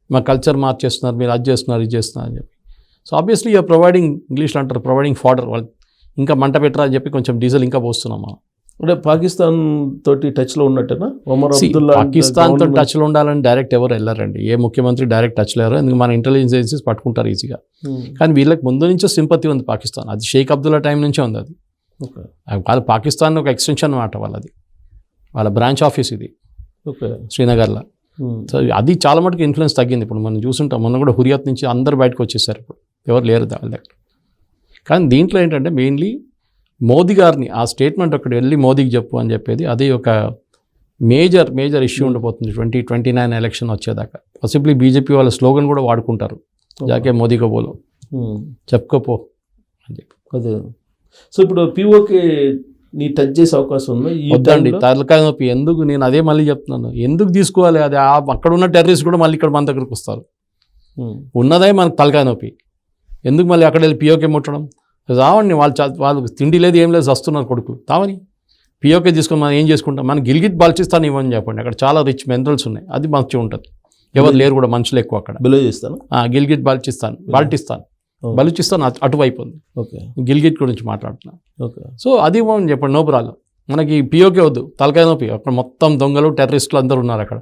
మా కల్చర్ మార్చేస్తున్నారు, మీరు అది చేస్తున్నారు, ఇది చేస్తున్నారు అని చెప్పి. సో ఆబ్వియస్లీ యూఆర్ ప్రొవైడింగ్, ఇంగ్లీష్లో అంటారు ప్రొవైడింగ్ ఫాడర్. వాళ్ళు ఇంకా మంట పెట్టరా అని చెప్పి కొంచెం డీజిల్ ఇంకా పోస్తున్నాం మనం. అంటే పాకిస్తాన్ తోటి టచ్లో ఉన్నట్టేనా ఒమర్ అబ్దుల్లా? పాకిస్తాన్తో టచ్లో ఉండాలని డైరెక్ట్ ఎవరు వెళ్ళారండి, ఏ ముఖ్యమంత్రి డైరెక్ట్ టచ్ లేరు. ఎందుకు మన ఇంటెలిజెన్స్ ఏజెన్సీస్ పట్టుకుంటారు ఈజీగా. కానీ వీళ్ళకి ముందు నుంచో సింపతి ఉంది పాకిస్తాన్. అది షేక్ అబ్దుల్లా టైం నుంచే ఉంది అది. వాళ్ళు పాకిస్తాన్ ఒక ఎక్స్టెన్షన్ అన్నమాట వాళ్ళది, వాళ్ళ బ్రాంచ్ ఆఫీస్ ఇది. ఓకే. శ్రీనగర్లో. సో అది చాలా మటుకు ఇన్ఫ్లుయెన్స్ తగ్గింది. ఇప్పుడు మనం చూసుంటాం, మొన్న కూడా హురియత్ నుంచి అందరు బయటకు వచ్చేసారు, ఇప్పుడు ఎవరు లేరు వాళ్ళ దగ్గర. కానీ దీంట్లో ఏంటంటే మెయిన్లీ మోదీ గారిని ఆ స్టేట్మెంట్ ఒకటి వెళ్ళి మోదీకి చెప్పు అని చెప్పేది, అది ఒక మేజర్ ఇష్యూ ఉండిపోతుంది 2029 ఎలక్షన్ వచ్చేదాకా. పాసిబ్లీ బీజేపీ వాళ్ళ స్లోగన్ కూడా వాడుకుంటారు, జాకే మోదీకి బోలో, చెప్పుకోపో అని చెప్పి. అదే. సో ఇప్పుడు పిఓకే నీ టచ్ చేసే అవకాశం ఉందా? వద్దండి, తలకాయ నొప్పి. ఎందుకు, నేను అదే మళ్ళీ చెప్తున్నాను, ఎందుకు తీసుకోవాలి? అది అక్కడ ఉన్న టెర్రరిస్ట్ కూడా మళ్ళీ ఇక్కడ మన దగ్గరకు వస్తారు. ఉన్నదే మనకు తలకాయ నొప్పి, ఎందుకు మళ్ళీ అక్కడ వెళ్ళి పిఓకే ముట్టడం? రావండి, వాళ్ళు తిండి లేదు ఏం లేదు, వస్తున్నారు కొడుకులు తావని. పిఓకే తీసుకొని మనం ఏం చేసుకుంటాం? మన గిల్గిట్ బాల్చిస్తాన్ ఇవ్వని చెప్పండి, అక్కడ చాలా రిచ్ మినరల్స్ ఉన్నాయి, అది మంచిగా ఉంటుంది. ఎవరు లేరు కూడా, మనుషులు ఎక్కువ అక్కడ. బిలో చేస్తాను. గిల్గిట్ బలూచిస్తాన్ అటువైపు ఉంది. ఓకే. గిల్గిట్ గురించి మాట్లాడుతున్నాను. ఓకే. సో అది ఇవ్వమని చెప్పండి, నో ప్రాబ్లం. మనకి పిఓకే వద్దు, తలకాయ నొప్పి. అక్కడ మొత్తం దొంగలు టెర్రరిస్టులు అందరూ ఉన్నారు అక్కడ,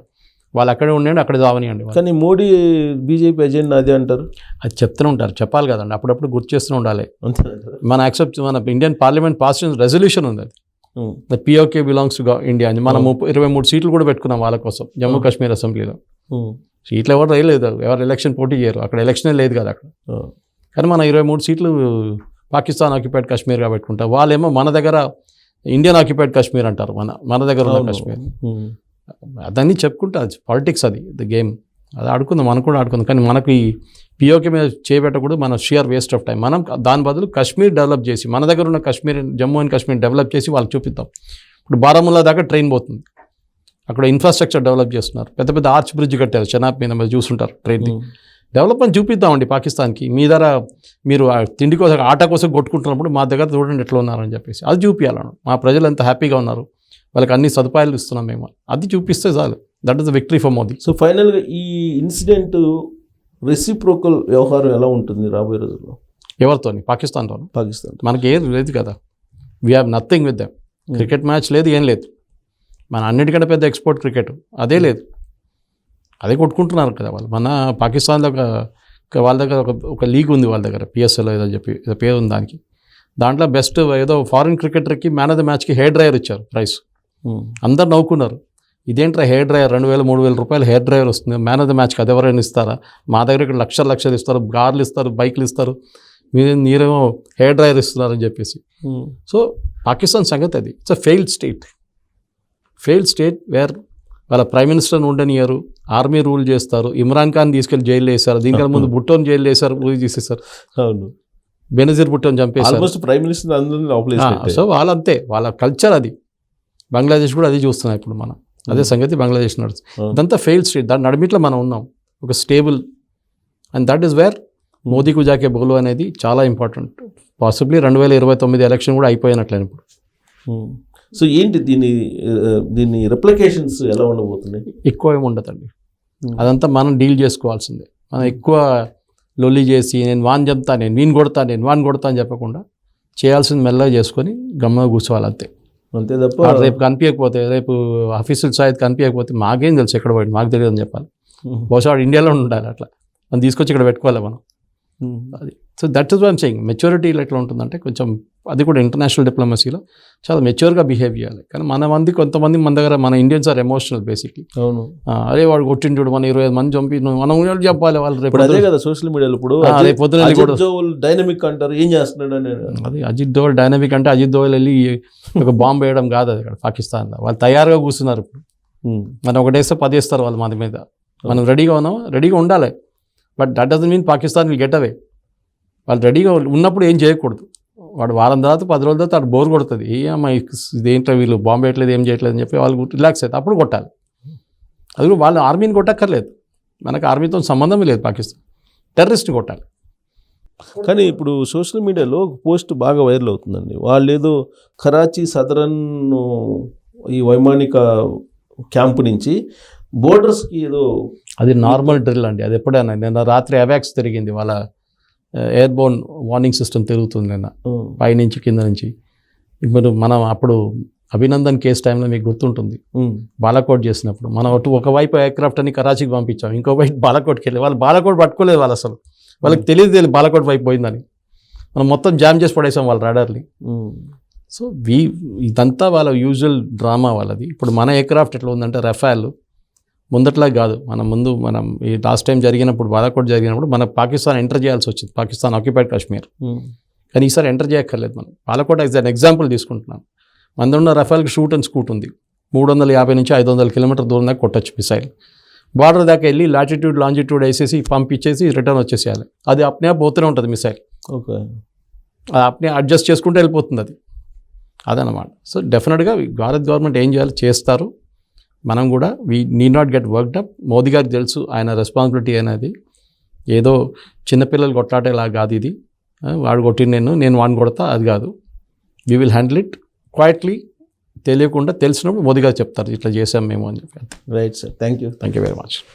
వాళ్ళు అక్కడే ఉండండి, అక్కడే దావనియండి. కానీ మోడీ బీజేపీ ఎజెండా అదే అంటారు, అది చెప్తూనే ఉంటారు, చెప్పాలి కదండి, అప్పుడప్పుడు గుర్తు చేస్తూనే ఉండాలి. మన ఇండియన్ పార్లమెంట్ పాస్ రెజల్యూషన్ ఉంది, అది పిఓకే బిలాంగ్స్ టు ఇండియా అని. మనం 23 సీట్లు కూడా పెట్టుకున్నాం వాళ్ళ కోసం జమ్మూ కాశ్మీర్ అసెంబ్లీలో. సీట్లు ఎవరు వేయలేదు, ఎవరు ఎలక్షన్ పోటీ చేయరు, అక్కడ ఎలక్షనే లేదు కదా అక్కడ. కానీ మన 23 సీట్లు పాకిస్తాన్ ఆక్యుపైడ్ కాశ్మీర్గా పెట్టుకుంటాం. వాళ్ళేమో మన దగ్గర ఇండియన్ ఆక్యుపైడ్ కాశ్మీర్ అంటారు మన దగ్గర ఉన్న కాశ్మీర్. అదన్నీ చెప్పుకుంటే అది పాలిటిక్స్, అది ద గేమ్. అది ఆడుకుందాం, మనం కూడా ఆడుకుందాం. కానీ మనకు ఈ పిఓకే మీద చేయబెట్టకూడదు, మన షియర్ వేస్ట్ ఆఫ్ టైం. మనం దాని బదులు కాశ్మీర్ డెవలప్ చేసి, మన దగ్గర ఉన్న కాశ్మీర్, జమ్మూ అండ్ కాశ్మీర్ డెవలప్ చేసి వాళ్ళకి చూపిద్దాం. ఇప్పుడు బారాముల్లా దాకా ట్రైన్ పోతుంది, అక్కడ ఇన్ఫ్రాస్ట్రక్చర్ డెవలప్ చేస్తున్నారు, పెద్ద పెద్ద ఆర్చ్ బ్రిడ్జ్ కట్టారు, చెనాబ్ మీద మీరు చూస్తుంటారు. ట్రైన్ డెవలప్మెంట్ చూపిద్దామండి పాకిస్తాన్కి. మీ దగ్గర మీరు తిండి కోసం, ఆట కోసం కొట్టుకుంటున్నప్పుడు మా దగ్గర చూడండి ఎట్లా ఉన్నారని చెప్పేసి అది చూపించాలను. మా ప్రజలు ఎంత హ్యాపీగా ఉన్నారు, వాళ్ళకి అన్ని సదుపాయాలు ఇస్తున్నాం మేము, అది చూపిస్తే చాలు. That is the victory for Modi. So ఫైనల్గా ఈ ఇన్సిడెంట్ రెసిప్రోకల్ వ్యవహారం ఎలా ఉంటుంది రాబోయే రోజుల్లో? ఎవరితోని? పాకిస్తాన్ మనకి ఏం లేదు కదా, we have nothing with them. Cricket match లేదు, ఏం లేదు. మన అన్నిటికంటే పెద్ద ఎక్స్పోర్ట్ క్రికెట్, అదే లేదు. అదే కొట్టుకుంటున్నారు కదా వాళ్ళు. మన పాకిస్తాన్లో వాళ్ళ దగ్గర ఒక లీగ్ ఉంది వాళ్ళ దగ్గర, పిఎస్ఎల్ ఏదో చెప్పి ఏదో పేరు ఉంది దానికి. దాంట్లో బెస్ట్ ఏదో ఫారిన్ క్రికెటర్కి మ్యాన్ ఆఫ్ ద మ్యాచ్కి హెయిర్ డ్రైయర్ ఇచ్చారు ప్రైజ్. అందరు నవ్వుకున్నారు, ఇదేంట్రా హెయిర్ డ్రైయర్, 2,000-3,000 రూపాయలు హెయిర్ డ్రైయర్ వస్తుంది, మ్యాన్ ఆఫ్ ద మ్యాచ్కి అది ఎవరైనా ఇస్తారా? మా దగ్గర ఇక్కడ లక్షలు ఇస్తారు, కార్లు ఇస్తారు, బైక్లు ఇస్తారు, మీరేమో హెయిర్ డ్రైయర్ ఇస్తున్నారని చెప్పేసి. సో పాకిస్తాన్ సంగతి అది. It's a failed state where వాళ్ళ ప్రైమ్ మినిస్టర్ని ఉండనియరు, ఆర్మీ రూల్ చేస్తారు, ఇమ్రాన్ ఖాన్ తీసుకెళ్లి జైలు వేశారు, దీనికన్నా ముందు భుట్టోని జైలు వేశారు, ఊరి తీసేశారు. అవును, బెనజీర్ భుట్టోని చంపేశారు. ప్రైమ్ మినిస్టర్ సో వాళ్ళంతే, వాళ్ళ కల్చర్ అది. బంగ్లాదేశ్ కూడా అది చూస్తున్నాం ఇప్పుడు మనం, అదే సంగతి బంగ్లాదేశ్ నడుస్తుంది. ఇదంతా ఫెయిల్డ్ స్టేట్, దాని నడిమిట్లో మనం ఉన్నాం, ఒక stable. And that is where మోదీకు జాకే బోలో అనేది చాలా ఇంపార్టెంట్. పాసిబ్లీ 2029 ఎలక్షన్ కూడా అయిపోయినట్లే ఇప్పుడు. సో ఏంటి దీని రిప్లికేషన్స్ ఎలా ఉండబోతున్నాయి? ఎక్కువ ఏమి ఉండదండి, అదంతా మనం డీల్ చేసుకోవాల్సిందే. మనం ఎక్కువ లొల్లి చేసి నేను చంపుతా, నేను కొడతా అని చెప్పకుండా చేయాల్సింది మెల్లగా చేసుకొని గమ్మున కూర్చోవాలి అంతే తప్ప. రేపు కనిపించకపోతే, రేపు ఆఫీసుల సాయిత్ కనిపించకపోతే మాకేం తెలుసు ఎక్కడ పోయింది, మాకు తెలియదు అని చెప్పాలి. బహుశా వాడు ఇండియాలో ఉండాలి, అట్లా మనం తీసుకొచ్చి ఇక్కడ పెట్టుకోవాలి మనం. అది so that is what I'm saying. Maturity ఎట్లా ఉంటుందంటే కొంచెం, అది కూడా ఇంటర్నేషనల్ డిప్లొమసీలో చాలా మెచ్యూర్గా బిహేవ్ చేయాలి. కానీ కొంతమంది మన దగ్గర, మన ఇండియన్స్ ఆర్ ఎమోషనల్ బేసిక్లీ. అవును, అరే వాడు కొట్టిండు, మన 25 మంది చంపి మనం చెప్పాలి వాళ్ళు. రేపు అదే కదా సోషల్ మీడియాలో ఇప్పుడు రేపు పొద్దున డైనమిక్ అంటారు, ఏం చేస్తున్నాడు అని. అది అజిత్ దోవల్ డైనమిక్ అంటే అజిత్ దోవల్ వెళ్ళి ఒక బాంబు వేయడం కాదు అది. ఇక్కడ పాకిస్తాన్లో వాళ్ళు తయారుగా కూర్చున్నారు. ఇప్పుడు మనం ఒకటేస్తే 10 వేస్తారు వాళ్ళు మన మీద. మనం రెడీగా ఉండాలి. But that doesn't mean Pakistan will get away. వాళ్ళు రెడీగా ఉన్నప్పుడు ఏం చేయకూడదు. వాడు వారం తర్వాత 10 రోజుల తర్వాత వాడు బోర్ కొడుతుంది, ఏమో ఇదేంటో వీళ్ళు బాంబు వేయట్లేదు, ఏం చేయట్లేదు అని చెప్పి వాళ్ళు రిలాక్స్ అవుతారు. అప్పుడు కొట్టాలి. అది కూడా వాళ్ళు ఆర్మీని కొట్టక్కర్లేదు, మనకు ఆర్మీతో సంబంధం లేదు. పాకిస్తాన్ టెర్రరిస్ట్ని కొట్టాలి. కానీ ఇప్పుడు సోషల్ మీడియాలో ఒక పోస్ట్ బాగా వైరల్ అవుతుందండి. వాళ్ళు ఏదో కరాచీ సదరన్ ఈ వైమానిక క్యాంపు నుంచి బోర్డర్స్కి ఏదో, అది నార్మల్ డ్రిల్ అండి. అది ఎప్పుడైనా, నిన్న రాత్రి అవాక్స్ తిరిగింది, వాళ్ళ ఎయిర్బోర్న్ వార్నింగ్ సిస్టమ్ తిరుగుతుంది నిన్న, పైనుంచి కింద నుంచి. ఇప్పుడు మనం అప్పుడు అభినందన్ కేసు టైంలో మీకు గుర్తుంటుంది, బాలాకోట్ చేసినప్పుడు మనం ఒకవైపు ఎయిర్క్రాఫ్ట్ అని కరాచీకి పంపించాం, ఇంకో వైపు బాలాకోట్కి వెళ్ళి వాళ్ళు బాలాకోట్ పట్టుకోలేదు. వాళ్ళు అసలు వాళ్ళకి తెలియదు బాలాకోట్ వైపు పోయిందని. మనం మొత్తం జామ్ చేసి పడేసాం వాళ్ళ రాడార్ని. సో ఇదంతా వాళ్ళ యూజువల్ డ్రామా వాళ్ళది. ఇప్పుడు మన ఎయిర్క్రాఫ్ట్ ఎట్లా ఉందంటే, రఫాల్ ముందట్లా కాదు. మనం ఈ లాస్ట్ టైం జరిగినప్పుడు, బాలాకోట్ జరిగినప్పుడు మన పాకిస్తాన్ ఎంటర్ చేయాల్సి వచ్చింది, పాకిస్తాన్ ఆక్యుపైడ్ కాశ్మీర్. కానీ ఈసారి ఎంటర్ చేయక్కర్లేదు. మనం బాలాకోట్ యాజ్ అన్ ఎగ్జాంపుల్ తీసుకుంటున్నాం. మన ఉన్న రఫాల్కి షూట్ అండ్ స్కూట్ ఉంది, 350 నుంచి 500 కిలోమీటర్ దూరం దాకా కొట్టచ్చు మిసైల్. బార్డర్ దాకా వెళ్ళి లాటిట్యూడ్ లాంజిట్యూడ్ వేసేసి పంపించేసి రిటర్న్ వచ్చేసేయాలి. అది అప్నే పోతూనే ఉంటుంది మిసైల్. ఓకే, అది అప్నే అడ్జస్ట్ చేసుకుంటూ వెళ్ళిపోతుంది అది. అదనమాట. సో డెఫినెట్గా భారత్ గవర్నమెంట్ ఏం చేయాలి చేస్తారు. మనం కూడా we need not get worked up. Modi గారికి తెలుసు ఆయన రెస్పాన్సిబిలిటీ అనేది. ఏదో చిన్నపిల్లలు కొట్లాటేలా కాదు ఇది. వాడు కొట్టి నేను వాడిని కొడతా, అది కాదు. We will handle it quietly. తెలియకుండా తెలిసినప్పుడు మోదీ గారు చెప్తారు ఇట్లా చేసాం మేము అని చెప్పి. Right sir, thank you very much.